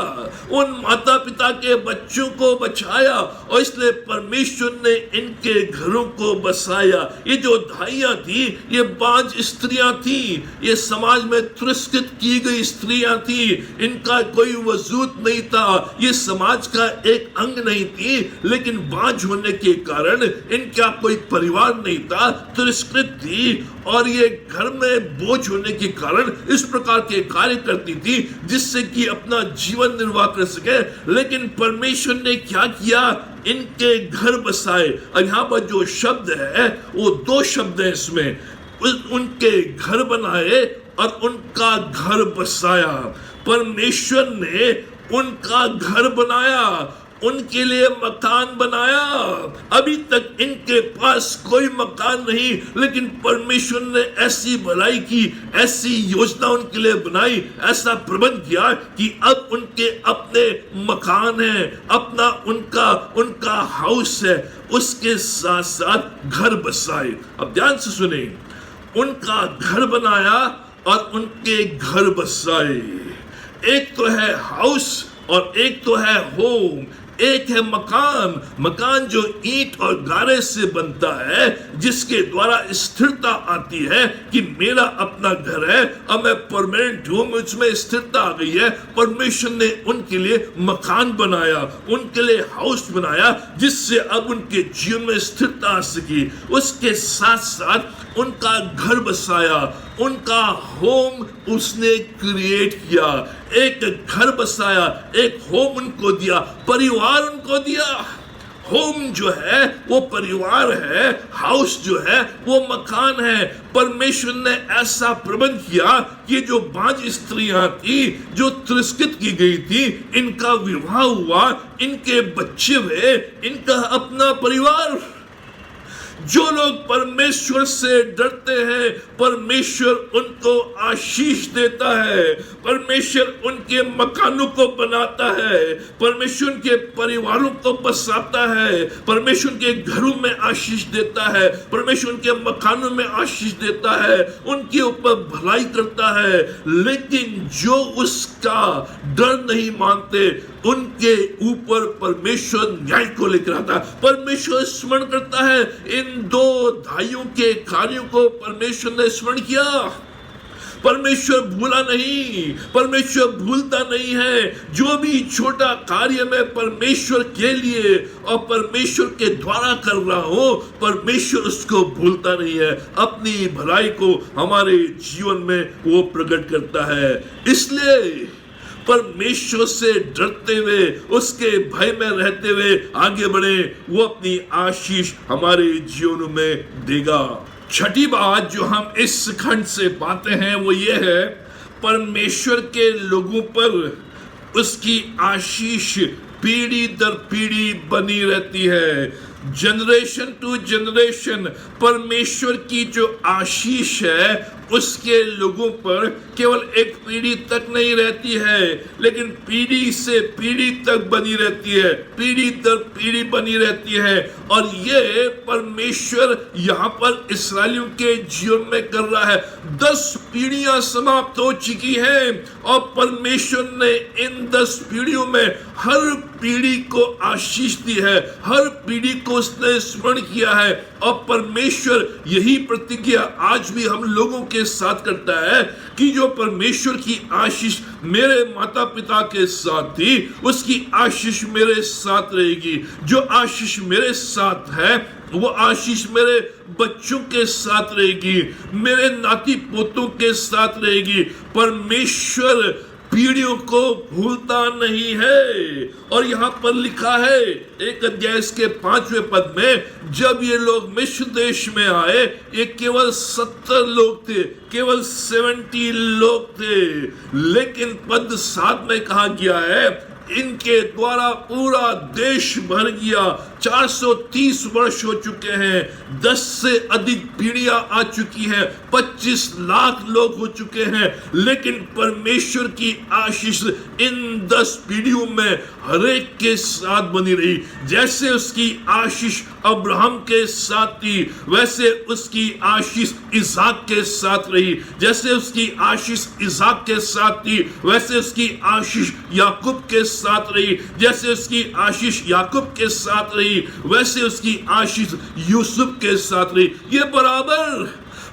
उन माता पिता के बच्चों को बचाया और इसलिए परमेश्वर ने इनके घरों को बसाया। ये जो भाइयां थी ये 5 स्त्रियां थी, ये समाज में तिरस्कृत की गई स्त्रियां थी, इनका कोई वजूद नहीं था, ये समाज का एक अंग नहीं थी, लेकिन बांझ होने के कारण इनका कोई परिवार नहीं था, तिरस्कृत थी और ये घर में बोझ होने के कारण इस प्रकार के कार्य करती थी जिससे कि अपना जीवन निर्वाह कर सके। लेकिन परमेश्वर ने क्या किया? इनके घर बसाए। और यहाँ पर जो शब्द है वो 2 शब्द है इसमें, उनके घर बनाए और उनका घर बसाया। परमेश्वर ने उनका घर बनाया, उनके लिए मकान बनाया। अभी तक इनके पास कोई मकान नहीं, लेकिन परमेश्वर ने ऐसी भलाई की, ऐसी योजना उनके लिए बनाई, ऐसा प्रबंध किया कि अब उनके अपने मकान है, अपना उनका हाउस है, उसके साथ साथ घर बसाए। अब ध्यान से सुने, उनका घर बनाया और उनके घर बसाए। एक तो है हाउस और एक तो है होम, एक है मकान। मकान जो ईंट और गारे से बनता है, जिसके द्वारा स्थिरता आती है कि मेरा अपना घर है और मैं परमानेंट हूं, मुझमें स्थिरता आ गई है। परमेश्वर ने उनके लिए मकान बनाया, उनके लिए हाउस बनाया, जिससे अब उनके जीवन में स्थिरता आ सकी। उसके साथ साथ उनका घर बसाया, उनका होम उसने क्रिएट किया। एक घर बसाया, एक होम उनको दिया, परिवार उनको दिया। होम जो है वो परिवार है, हाउस जो है वो मकान है। परमेश्वर ने ऐसा प्रबंध किया कि जो 5 स्त्रियां थी जो तिरस्कृत की गई थी, इनका विवाह हुआ, इनके बच्चे हुए, इनका अपना परिवार। जो लोग परमेश्वर से डरते हैं परमेश्वर उनको आशीष देता है, परमेश्वर उनके मकानों को बनाता है, परमेश्वर के परिवारों को बसाता है, परमेश्वर के घरों में आशीष देता है, परमेश्वर के मकानों में आशीष देता है, उनके ऊपर भलाई करता है। लेकिन जो उसका डर नहीं मानते उनके ऊपर परमेश्वर न्याय को लेकर आता। परमेश्वर स्मरण करता है इन 2 भाइयों के कार्यों को परमेश्वर ने स्मरण किया। परमेश्वर भूला नहीं, परमेश्वर भूलता नहीं है। जो भी छोटा कार्य मैं परमेश्वर के लिए और परमेश्वर के द्वारा कर रहा हूं, परमेश्वर उसको भूलता नहीं है। अपनी भलाई को हमारे जीवन में वो प्रकट करता है। इसलिए परमेश्वर से डरते हुए, उसके भय में रहते हुए आगे बढ़े, वो अपनी आशीष हमारे जीवन में देगा। छठी बात जो हम इस खंड से पाते हैं वो ये है, परमेश्वर के लोगों पर उसकी आशीष पीढ़ी दर पीढ़ी बनी रहती है। जनरेशन टू जनरेशन परमेश्वर की जो आशीष है उसके लोगों पर केवल एक पीढ़ी तक नहीं रहती है, लेकिन पीढ़ी से पीढ़ी तक बनी रहती है, पीढ़ी दर पीढ़ी बनी रहती है। और ये परमेश्वर यहाँ पर इस्राएलियों के जीवन में कर रहा है। 10 पीढ़ियां समाप्त हो चुकी हैं और परमेश्वर ने इन 10 पीढ़ियों में हर पीढ़ी को आशीष दी है, हर पीढ़ी को उसने स्मरण किया है। और परमेश्वर यही प्रतिज्ञा आज भी हम लोगों के साथ करता है कि जो परमेश्वर की आशीष मेरे माता पिता के साथ थी, उसकी आशीष मेरे साथ रहेगी। जो आशीष मेरे साथ है वो आशीष मेरे बच्चों के साथ रहेगी, मेरे नाती पोतों के साथ रहेगी। परमेश्वर पीढ़ियों को भूलता नहीं है। और यहाँ पर लिखा है 1 अध्याय के 5वें पद में, जब ये लोग मिस्र देश में आए, ये केवल 70 लोग थे, केवल 70 लोग थे। लेकिन पद 7 में कहा गया है, इनके द्वारा पूरा देश भर गया। 430 वर्ष हो चुके हैं, 10 से अधिक पीढ़ियां आ चुकी हैं, 25 लाख लोग हो चुके हैं, लेकिन परमेश्वर की आशीष इन 10 पीढ़ियों में हरेक के साथ बनी रही। जैसे उसकी आशीष अब्राहम के साथ थी, वैसे उसकी आशीष इसहाक के साथ रही। जैसे उसकी आशीष इसहाक के साथ थी, वैसे उसकी आशीष याकूब के साथ रही। जैसे उसकी आशीष याकूब के साथ रही, वैसे उसकी आशीष यूसुफ के साथ रही। ये बराबर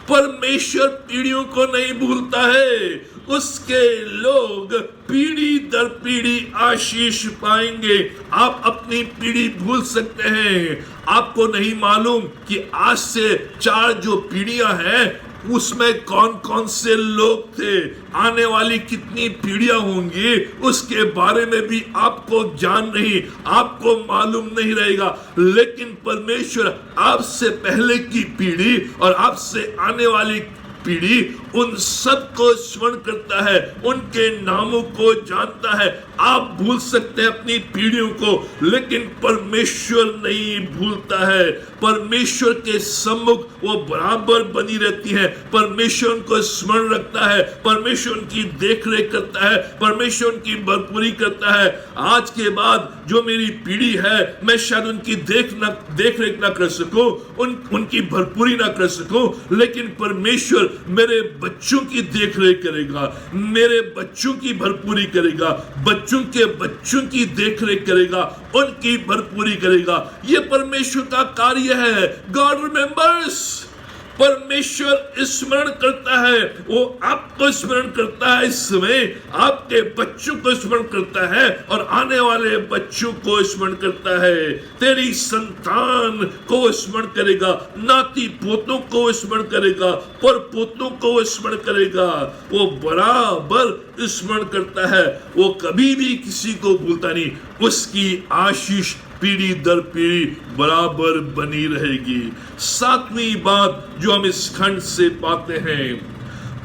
परमेश्वर पीढ़ियों को नहीं भूलता है। उसके लोग पीढ़ी दर पीढ़ी आशीष पाएंगे। आप अपनी पीढ़ी भूल सकते हैं, आपको नहीं मालूम कि आज से 4 जो पीढ़ियां हैं उसमें कौन कौन से लोग थे, आने वाली कितनी पीढ़ियां होंगी उसके बारे में भी आपको जान नहीं, आपको मालूम नहीं रहेगा। लेकिन परमेश्वर आपसे पहले की पीढ़ी और आपसे आने वाली पीढ़ी उन सब को स्मरण करता है, उनके नामों को जानता है। आप भूल सकते हैं अपनी पीढ़ियों को, लेकिन परमेश्वर नहीं भूलता है। परमेश्वर के सम्मुख वो बराबर बनी रहती है। परमेश्वर उनको स्मरण रखता है, परमेश्वर उनकी देख रेख करता है, परमेश्वर उनकी भरपूरी करता है। आज के बाद जो मेरी पीढ़ी है, मैं शायद उनकी देख रेख ना कर सकूं, उनकी भरपूरी ना कर सकूं, लेकिन परमेश्वर मेरे बच्चों की देख रेख करेगा, मेरे बच्चों की भरपूरी करेगा, बच्चों के बच्चों की देख रेख करेगा, उनकी भरपूरी करेगा। ये परमेश्वर का कार्य है। गॉड रिमेंबर्स, परमेश्वर स्मरण करता है, वो आपको स्मरण करता है, इस समय आपके बच्चों को स्मरण करता है और आने वाले बच्चों को स्मरण करता है। तेरी संतान को स्मरण करेगा, नाती पोतों को स्मरण करेगा, पर पोतों को स्मरण करेगा। वो बराबर स्मरण करता है, वो कभी भी किसी को भूलता नहीं। उसकी आशीष पीढ़ी दर पीढ़ी बराबर बनी रहेगी। 7वीं बात जो हम इस खंड से पाते हैं,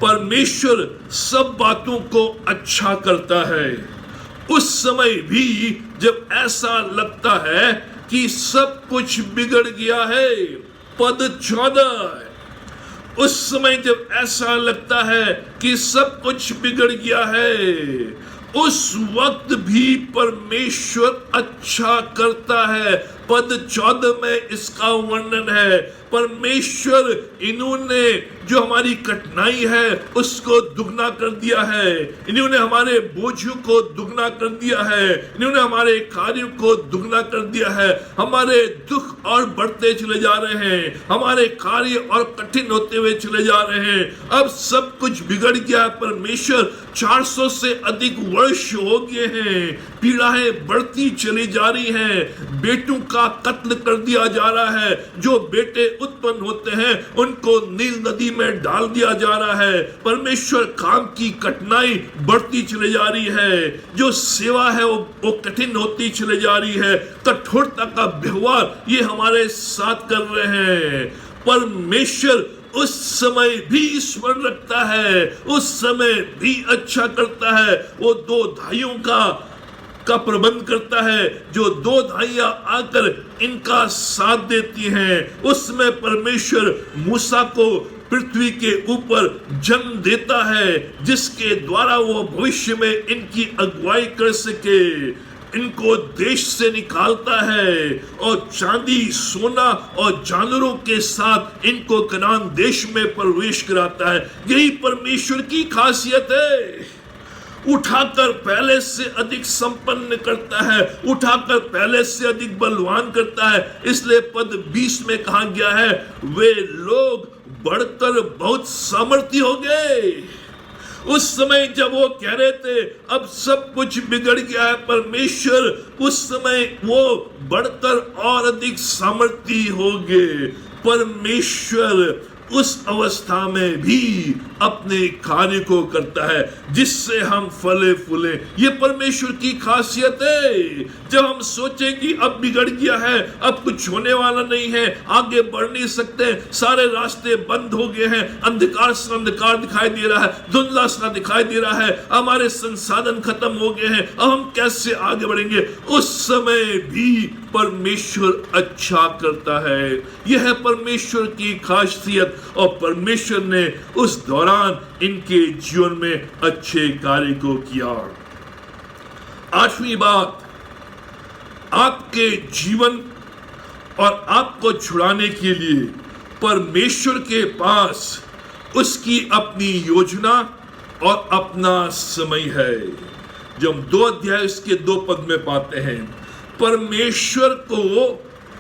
परमेश्वर सब बातों को अच्छा करता है। उस समय भी जब ऐसा लगता है कि सब कुछ बिगड़ गया है, पद 14, उस समय जब ऐसा लगता है कि सब कुछ बिगड़ गया है, उस वक्त भी परमेश्वर अच्छा करता है। पद 14 में इसका वर्णन है। परमेश्वर इन्होंने जो हमारी कठिनाई है उसको दुगना कर दिया है, इन्होंने हमारे बोझों को दुगना कर दिया है, इन्होंने हमारे कार्यों को दुगना कर दिया है। हमारे दुख और बढ़ते चले जा रहे हैं, हमारे कार्य और कठिन होते हुए चले जा रहे हैं। अब सब कुछ बिगड़ गया। परमेश्वर 400 से अधिक वर्ष हो गए हैं, पीड़ाएं बढ़ती चली जा रही हैं, बेटों का कत्ल कर दिया जा रहा है, जो बेटे उत्पन्न होते हैं उनको नील नदी में डाल दिया जा रहा है। परमेश्वर काम की कठिनाई बढ़ती चली जा रही है, जो सेवा है वो कठिन होती चली जा रही है, कठोरता का व्यवहार ये हमारे साथ कर रहे हैं। परमेश्वर उस समय भी स्मरण रखता है, उस समय भी अच्छा करता है। वो 2 धाइयों का प्रबंध करता है, जो 2 धाइयां आकर इनका साथ देती हैं। उसमें परमेश्वर मूसा को पृथ्वी के ऊपर जन्म देता है, जिसके द्वारा वो भविष्य में इनकी अगुवाई कर सके। इनको देश से निकालता है और चांदी, सोना और जानवरों के साथ इनको कनान देश में प्रवेश कराता है। यही परमेश्वर की खासियत है। उठाकर पहले से अधिक संपन्न करता है, उठाकर पहले से अधिक बलवान करता है। इसलिए पद 20 में कहा गया है, वे लोग बढ़कर बहुत सामर्थी हो गए। उस समय जब वो कह रहे थे अब सब कुछ बिगड़ गया है, परमेश्वर उस समय वो बढ़कर और अधिक सामर्थी हो गए। परमेश्वर उस अवस्था में भी अपने कार्य को करता है जिससे हम फले फूले। ये परमेश्वर की खासियत है। जब हम सोचें कि अब बिगड़ गया है, अब कुछ होने वाला नहीं है, आगे बढ़ नहीं सकते, सारे रास्ते बंद हो गए हैं, अंधकार सा अंधकार दिखाई दे रहा है, धुंधला सा दिखाई दे रहा है, हमारे संसाधन खत्म हो गए हैं, अब हम कैसे आगे बढ़ेंगे, उस समय भी परमेश्वर अच्छा करता है। यह है परमेश्वर की खासियत और परमेश्वर ने उस दौरान इनके जीवन में अच्छे कार्य को किया। आठवीं बात, आपके जीवन और आपको छुड़ाने के लिए परमेश्वर के पास उसकी अपनी योजना और अपना समय है। जो हम 2 अध्याय इसके 2 पद में पाते हैं, परमेश्वर को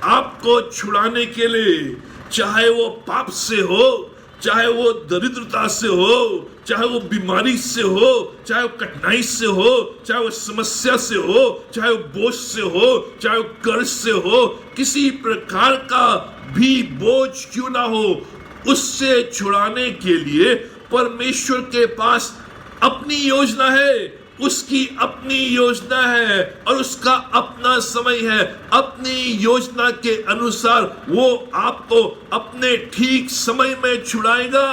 आपको छुड़ाने के लिए, चाहे वो पाप से हो, चाहे वो दरिद्रता से हो, चाहे वो बीमारी से हो, चाहे वो कठिनाई से हो, चाहे वो समस्या से हो, चाहे वो बोझ से हो, चाहे वो कर्ज से हो, किसी प्रकार का भी बोझ क्यों ना हो, उससे छुड़ाने के लिए परमेश्वर के पास अपनी योजना है, उसकी अपनी योजना है और उसका अपना समय है। अपनी योजना के अनुसार वो आपको अपने ठीक समय में छुड़ाएगा।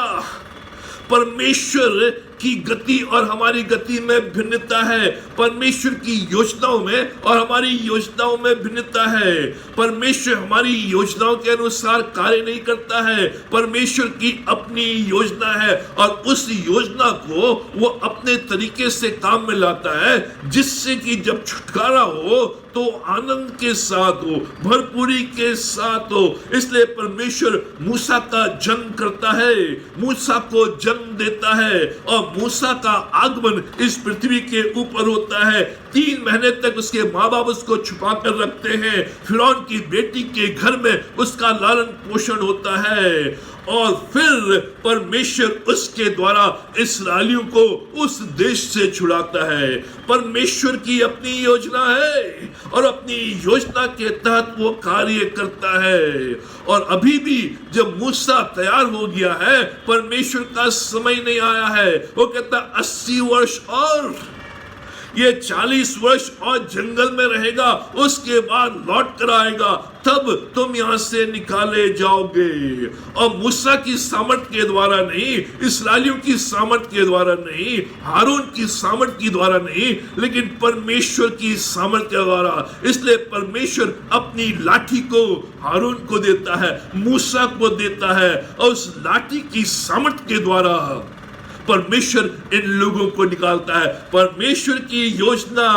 परमेश्वर की गति और हमारी गति में भिन्नता है। परमेश्वर की योजनाओं में और हमारी योजनाओं में भिन्नता है। परमेश्वर हमारी योजनाओं के अनुसार कार्य नहीं करता है। परमेश्वर की अपनी योजना है और उस योजना को वो अपने तरीके से काम में लाता है, जिससे कि जब छुटकारा हो तो आनंद के साथ हो, भरपूरी के साथ हो। इसलिए परमेश्वर मूसा का जन्म करता है, मूसा को जन्म देता है और मूसा का आगमन इस पृथ्वी के ऊपर होता है। 3 महीने तक उसके माँ बाप उसको छुपा कर रखते हैं। फिरौन की बेटी के घर में उसका लालन पोषण होता है और फिर परमेश्वर उसके द्वारा इस्राएलियों को उस देश से छुड़ाता है। परमेश्वर की अपनी योजना है और अपनी योजना के तहत वो कार्य करता है। और अभी भी जब मूसा तैयार हो गया है, परमेश्वर का समय नहीं आया है। वो कहता 80 वर्ष और ये 40 वर्ष और जंगल में रहेगा, उसके बाद लौट कर आएगा, तब तुम यहां से निकाले जाओगे। और मूसा की सामर्थ्य के द्वारा नहीं, इस्राएलियों की सामर्थ्य के द्वारा नहीं, हारून की सामर्थ्य के द्वारा नहीं, लेकिन परमेश्वर की सामर्थ्य के द्वारा। इसलिए परमेश्वर अपनी लाठी को हारून को देता है, मूसा को देता है और उस लाठी की सामर्थ्य के द्वारा परमेश्वर इन लोगों को निकालता है। परमेश्वर की योजना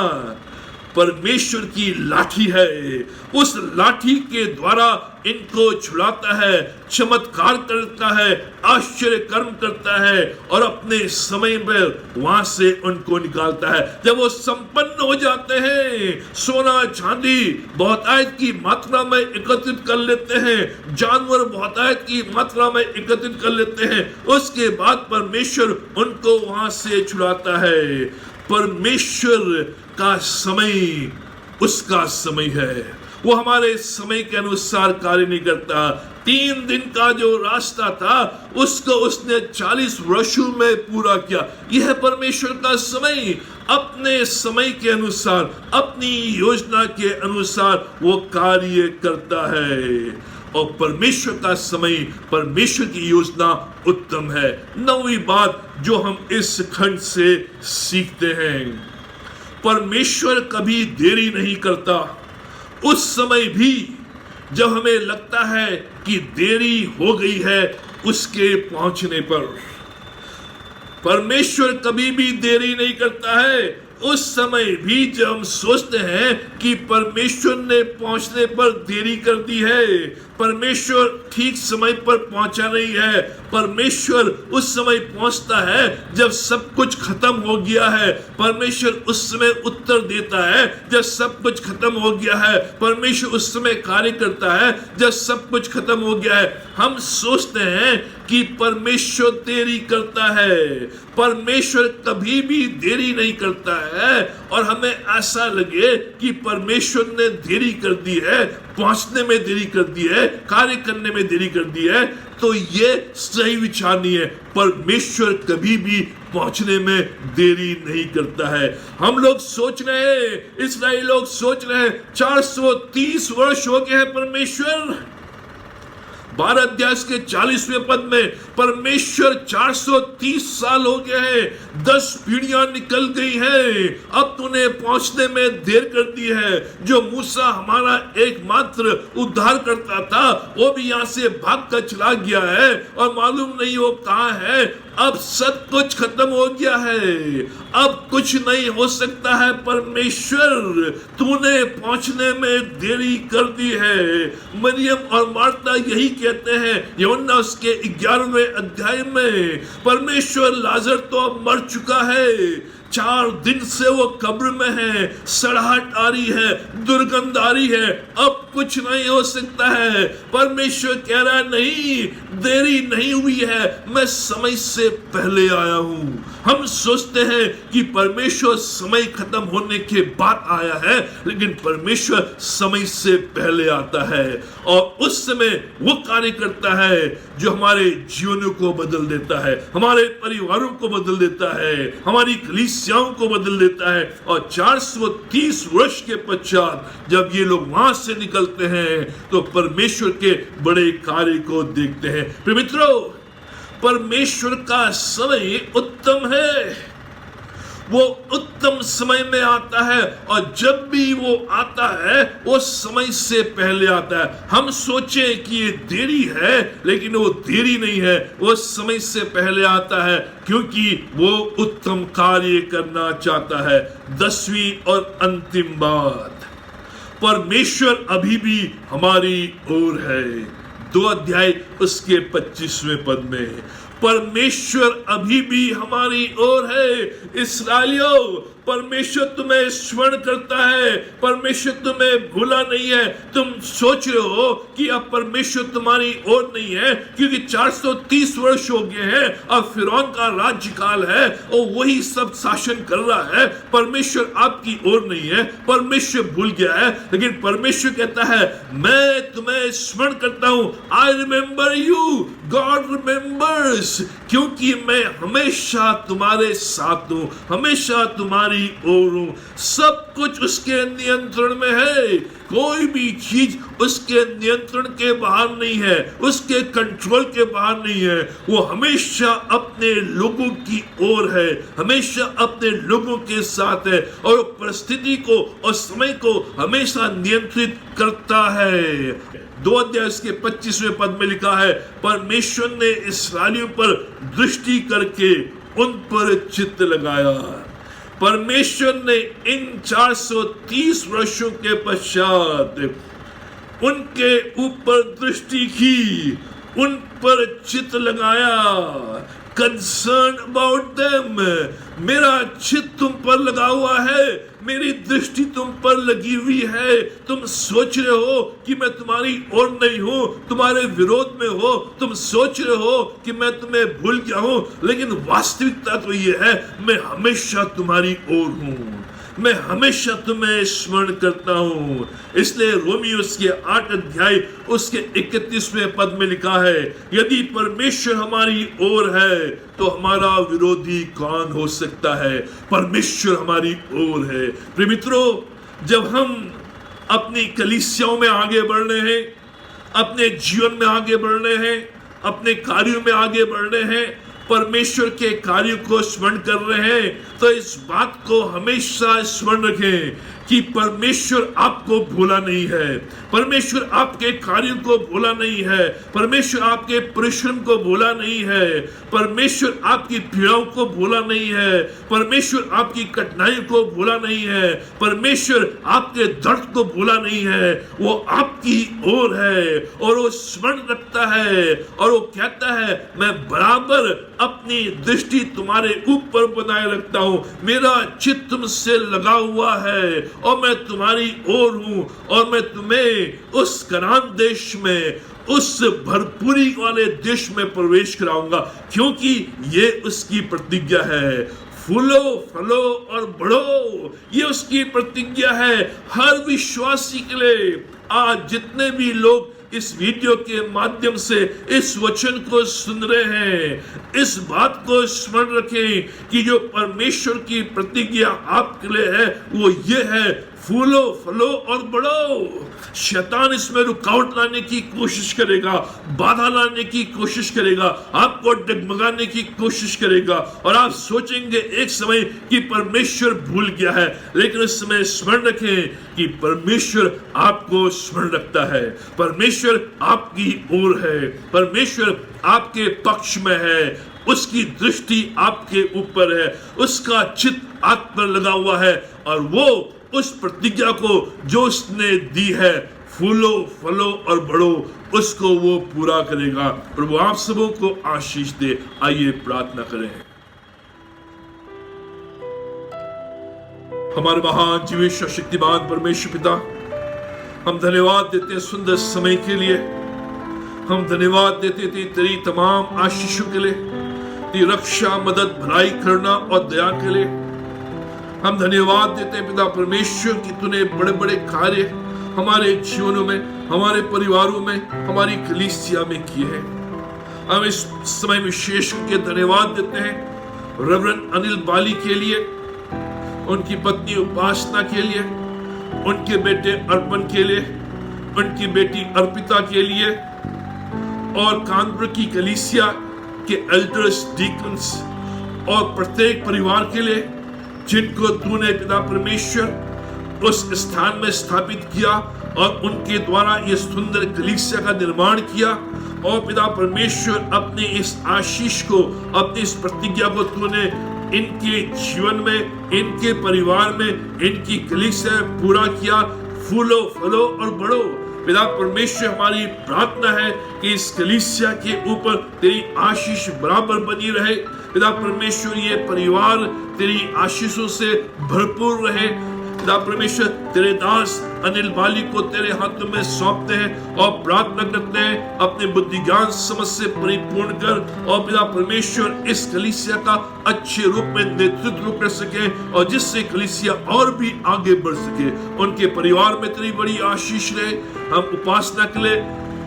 परमेश्वर की लाठी है, उस लाठी के द्वारा इनको छुड़ाता है, चमत्कार करता है, आश्चर्य कर्म करता है और अपने समय में वहां से उनको निकालता है। जब वो संपन्न हो जाते हैं, सोना चांदी बहुतायत की मात्रा में एकत्रित कर लेते हैं, जानवर बहुतायत की मात्रा में एकत्रित कर लेते हैं, उसके बाद परमेश्वर उनको वहां से छुड़ाता है। परमेश्वर का समय उसका समय है, वो हमारे समय के अनुसार कार्य नहीं करता। 3 दिन का जो रास्ता था उसको उसने 40 वर्षों में पूरा किया। यह परमेश्वर का समय, अपने समय के अनुसार, अपनी योजना के अनुसार वो कार्य करता है। और परमेश्वर का समय, परमेश्वर की योजना उत्तम है। 9वीं बात जो हम इस खंड से सीखते हैं, परमेश्वर कभी देरी नहीं करता। उस समय भी जब हमें लगता है कि देरी हो गई है, उसके पहुंचने पर। परमेश्वर कभी भी देरी नहीं करता है। उस समय भी जब हम सोचते हैं कि परमेश्वर ने पहुंचने पर देरी कर दी है, परमेश्वर ठीक समय पर पहुंचा नहीं है, परमेश्वर उस समय पहुंचता है जब सब कुछ खत्म हो गया है, परमेश्वर उस समय उत्तर देता है जब सब कुछ खत्म हो गया है, परमेश्वर उस समय कार्य करता है जब सब कुछ खत्म हो गया है। हम सोचते हैं कि परमेश्वर देरी करता है, परमेश्वर कभी भी देरी नहीं करता है, और हमें ऐसा लगे कि परमेश्वर ने देरी कर दी है, पहुंचने में देरी कर दी है, कार्य करने में देरी कर दी है, तो ये सही विचार नहीं है। परमेश्वर कभी भी पहुंचने में देरी नहीं करता है। हम लोग सोच रहे हैं, इस्राएली लोग सोच रहे हैं 430 वर्ष हो गए हैं परमेश्वर। 12 अध्याय के 40वें पद में परमेश्वर 430 साल हो गए हैं, 10 पीढ़ियां निकल गई हैं, अब तूने पहुंचने में देर कर दी है। जो मूसा हमारा एकमात्र उद्धार करता था वो भी यहाँ से भाग कर चला गया है और मालूम नहीं वो कहाँ है। अब सब कुछ खत्म हो गया है, अब कुछ नहीं हो सकता है। परमेश्वर तूने पहुंचने में देरी कर दी है। मरियम और मार्ता यही कहते हैं यूहन्ना उसके 11वें अध्याय में, परमेश्वर लाजर तो अब मर चुका है, 4 दिन से वो कब्र में है, सड़ाहट आ रही है, दुर्गंध आ रही है, अब कुछ नहीं हो सकता है। परमेश्वर कह रहा है नहीं, देरी नहीं हुई है, मैं समय से पहले आया हूं। हम सोचते हैं कि परमेश्वर समय खत्म होने के बाद आया है, लेकिन परमेश्वर समय से पहले आता है और उस समय वो कार्य करता है जो हमारे जीवनों को बदल देता है, हमारे परिवारों को बदल देता है, हमारी कलीसियाओं को बदल देता है। और 430 वर्ष के पश्चात जब ये लोग वहां से निकलते हैं तो परमेश्वर के बड़े कार्य को देखते हैं। प्रिय मित्रों, परमेश्वर का समय उत्तम है, वो उत्तम समय में आता है और जब भी वो आता है वो समय से pहले आता है। हम सोचें कि ये देरी है, लेकिन वो देरी नहीं है, वो समय से पहले आता है क्योंकि वो उत्तम कार्य करना चाहता है। 10वीं और अंतिम बात, परमेश्वर अभी भी हमारी ओर है। 2 अध्याय उसके 25वें पद में, परमेश्वर अभी भी हमारी ओर है। इस्राएलियों, परमेश्वर तुम्हें स्मरण करता है, परमेश्वर तुम्हें भूला नहीं है। तुम सोच रहे हो कि अब परमेश्वर तुम्हारी ओर नहीं है क्योंकि 430 वर्ष हो गए हैं और फिरौन का राज्यकाल है और वही सब शासन कर रहा है, परमेश्वर आपकी ओर नहीं है, परमेश्वर भूल गया है। लेकिन परमेश्वर कहता है मैं तुम्हें स्मरण करता हूं, I remember you, God remembers, क्योंकि मैं हमेशा तुम्हारे साथ हूं, हमेशा तुम्हारी ओर हूं। सब कुछ उसके नियंत्रण में है, कोई भी चीज उसके नियंत्रण के बाहर नहीं है, उसके कंट्रोल के बाहर नहीं है। वो हमेशा अपने लोगों की ओर है, हमेशा अपने लोगों के साथ है और परिस्थिति को और समय को हमेशा नियंत्रित करता है। 2 अध्याय के 25वें पद में लिखा है, परमेश्वर ने इस्राएलियों पर दृष्टि करके उन पर चित्त लगाया। परमेश्वर ने इन 430 वर्षों के पश्चात उनके ऊपर दृष्टि की, उन पर चित्त लगाया। कंसर्न अबाउट देम, मेरा चित्त तुम पर लगा हुआ है, मेरी दृष्टि तुम पर लगी हुई है। तुम सोच रहे हो कि मैं तुम्हारी ओर नहीं हूं, तुम्हारे विरोध में हो, तुम सोच रहे हो कि मैं तुम्हें भूल गया हूं, लेकिन वास्तविकता तो ये है मैं हमेशा तुम्हारी ओर हूं, मैं हमेशा तुम्हें स्मरण करता हूं। इसलिए रोमियो के 8 अध्याय उसके 31वें पद में लिखा है, यदि परमेश्वर हमारी ओर है तो हमारा विरोधी कौन हो सकता है। परमेश्वर हमारी ओर है। प्रिय मित्रों, जब हम अपनी कलीसियाओं में आगे बढ़ रहे हैं, अपने जीवन में आगे बढ़ रहे हैं, अपने कार्यों में आगे बढ़ रहे हैं, परमेश्वर के कार्यों को स्मरण कर रहे हैं तो इस बात को हमेशा स्मरण रखें कि परमेश्वर आपको भूला नहीं है, परमेश्वर आपके कार्यों को भूला नहीं है, परमेश्वर आपके परिश्रम को भूला नहीं है, परमेश्वर आपकी पीड़ाओं को भूला नहीं है, परमेश्वर आपकी कठिनाइयों को भूला नहीं है, परमेश्वर आपके दर्द को भूला नहीं है। वो आपकी ओर है और वो स्मरण रखता है और वो कहता है मैं बराबर अपनी दृष्टि तुम्हारे ऊपर बनाए रखता हूं, मेरा चित्त तुमसे लगा हुआ है और मैं तुम्हारी ओर हूं और मैं तुम्हें उस कनान देश में, उस भरपूरी वाले देश में प्रवेश कराऊंगा, क्योंकि ये उसकी प्रतिज्ञा है। फूलो फलो और बढ़ो, ये उसकी प्रतिज्ञा है हर विश्वासी के लिए। आज जितने भी लोग इस वीडियो के माध्यम से इस वचन को सुन रहे हैं, इस बात को स्मरण रखें कि जो परमेश्वर की प्रतिज्ञा आपके लिए है वो ये है, फूलो फलो और बढ़ो। शैतान इसमें रुकावट लाने की कोशिश करेगा, बाधा लाने की कोशिश करेगा, आपको डगमगाने की कोशिश करेगा और आप सोचेंगे एक समय कि परमेश्वर भूल गया है, लेकिन इस समय स्मरण रखें कि परमेश्वर आपको स्मरण रखता है, परमेश्वर आपकी ओर है, परमेश्वर आपके पक्ष में है, उसकी दृष्टि आपके ऊपर है, उसका चित्त आप पर लगा हुआ है और वो उस प्रतिज्ञा को जो उसने दी है, फूलो फलो और बढ़ो, उसको वो पूरा करेगा। प्रभु आप सबों को आशीष दे। आइए प्रार्थना करें। हमारे महान जीवित शक्तिमान परमेश्वर पिता, हम धन्यवाद देते हैं सुंदर समय के लिए, हम धन्यवाद देते थे तेरी तमाम आशीषों के लिए, तेरी रक्षा, मदद, भलाई, करुणा और दया के लिए। हम धन्यवाद देते हैं पिता परमेश्वर कि तूने बड़े बड़े कार्य हमारे जीवनों में, हमारे परिवारों में, हमारी कलीसिया में किए हैं। हम इस समय विशेष करके धन्यवाद देते हैं रेवरेंड अनिल बाली के लिए, उनकी पत्नी उपासना के लिए, उनके बेटे अर्पण के लिए, उनकी बेटी अर्पिता के लिए और कानपुर की कलीसिया के एल्डर्स, डीकन्स और प्रत्येक परिवार के लिए जिनको तूने पिता परमेश्वर उस स्थान में स्थापित किया और उनके द्वारा ये सुंदर कलीसिया का निर्माण किया। और पिता परमेश्वर अपने इस आशीष को, अपनी इस प्रतिज्ञा को तूने इनके जीवन में, इनके परिवार में, इनकी कलीसिया में पूरा किया। फूलो फलो और बढ़ो। पिता परमेश्वर, हमारी प्रार्थना है कि इस कलीसिया के ऊपर तेरी आशीष बराबर बनी रहे। पिता परमेश्वर, ये परिवार तेरी आशीषों से भरपूर रहे। पिता परमेश्वर, तेरे दास अनिल बाली को तेरे हाथों में सौंपते हैं और प्रार्थना करते हैं अपने बुद्धि ज्ञान समझ से परिपूर्ण कर, और पिता परमेश्वर इस कलीसिया का अच्छे रूप में नेतृत्व कर सके और जिससे कलीसिया और भी आगे बढ़ सके। उनके परिवार में तेरी बड़ी आशीष रहे। हम उपासना के लिए,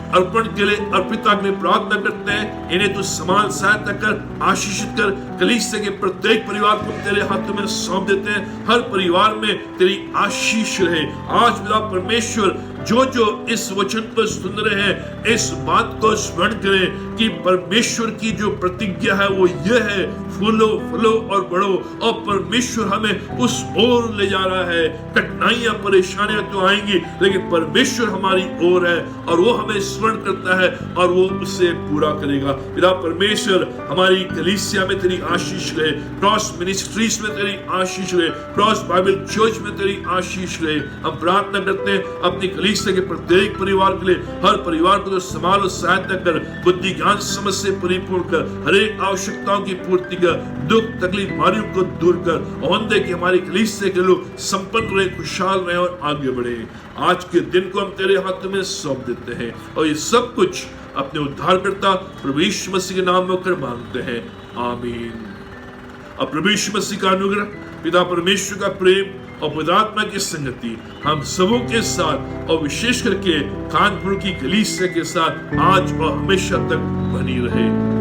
अर्पण के लिए, अर्पिता के लिए प्रार्थना करते हैं, इन्हें तू समान सहायता कर, आशीषित कर। कलीसिया के प्रत्येक परिवार को तेरे हाथों में सौंप देते हैं। हर परिवार में तेरी आशीष रहे। आज पिता परमेश्वर, जो जो इस वचन को सुन रहे हैं, इस बात को स्मरण करें कि परमेश्वर की जो प्रतिज्ञा है वो ये है, फूलो फलो और बढ़ो। और परमेश्वर हमें उस ओर ले जा रहा है। कठिनाइयां, परेशानियां तो आएंगी, लेकिन परमेश्वर हमारी ओर है और वो हमें स्मरण करता है और वो उसे पूरा करेगा। पिता परमेश्वर, हमारी कलीसिया में तेरी आशीष रहे, क्रॉस मिनिस्ट्रीज में तेरी आशीष रहे, क्रॉस बाइबल चर्च में तेरी आशीष रहे। हम प्रार्थना करते हैं अपनी कलीसिया के प्रत्येक परिवार के लिए, हर परिवार को तो संभाल और सहायता कर, बुद्धि ज्ञान समझ से परिपूर्ण कर, हर एक आवश्यकताओं की पूर्ति कर, दुख तकलीफ बीमारियों को दूर कर, और दे कि हमारी कलीसिया के लोग संपन्न रहे, खुशहाल रहे और आगे बढ़े। आज के दिन को हम तेरे हाथों में सौंप देते हैं और ये सब कुछ अपने उद्धारकर्ता प्रभु यीशु मसीह के नाम में कर मांगते हैं, आमीन। अब प्रभु यीशु मसीह का अनुग्रह, पिता परमेश्वर का प्रेम और पवित्र आत्मा की संगति हम सबों के साथ और विशेष करके कानपुर की कलीसिया के साथ आज और हमेशा तक बनी रहे।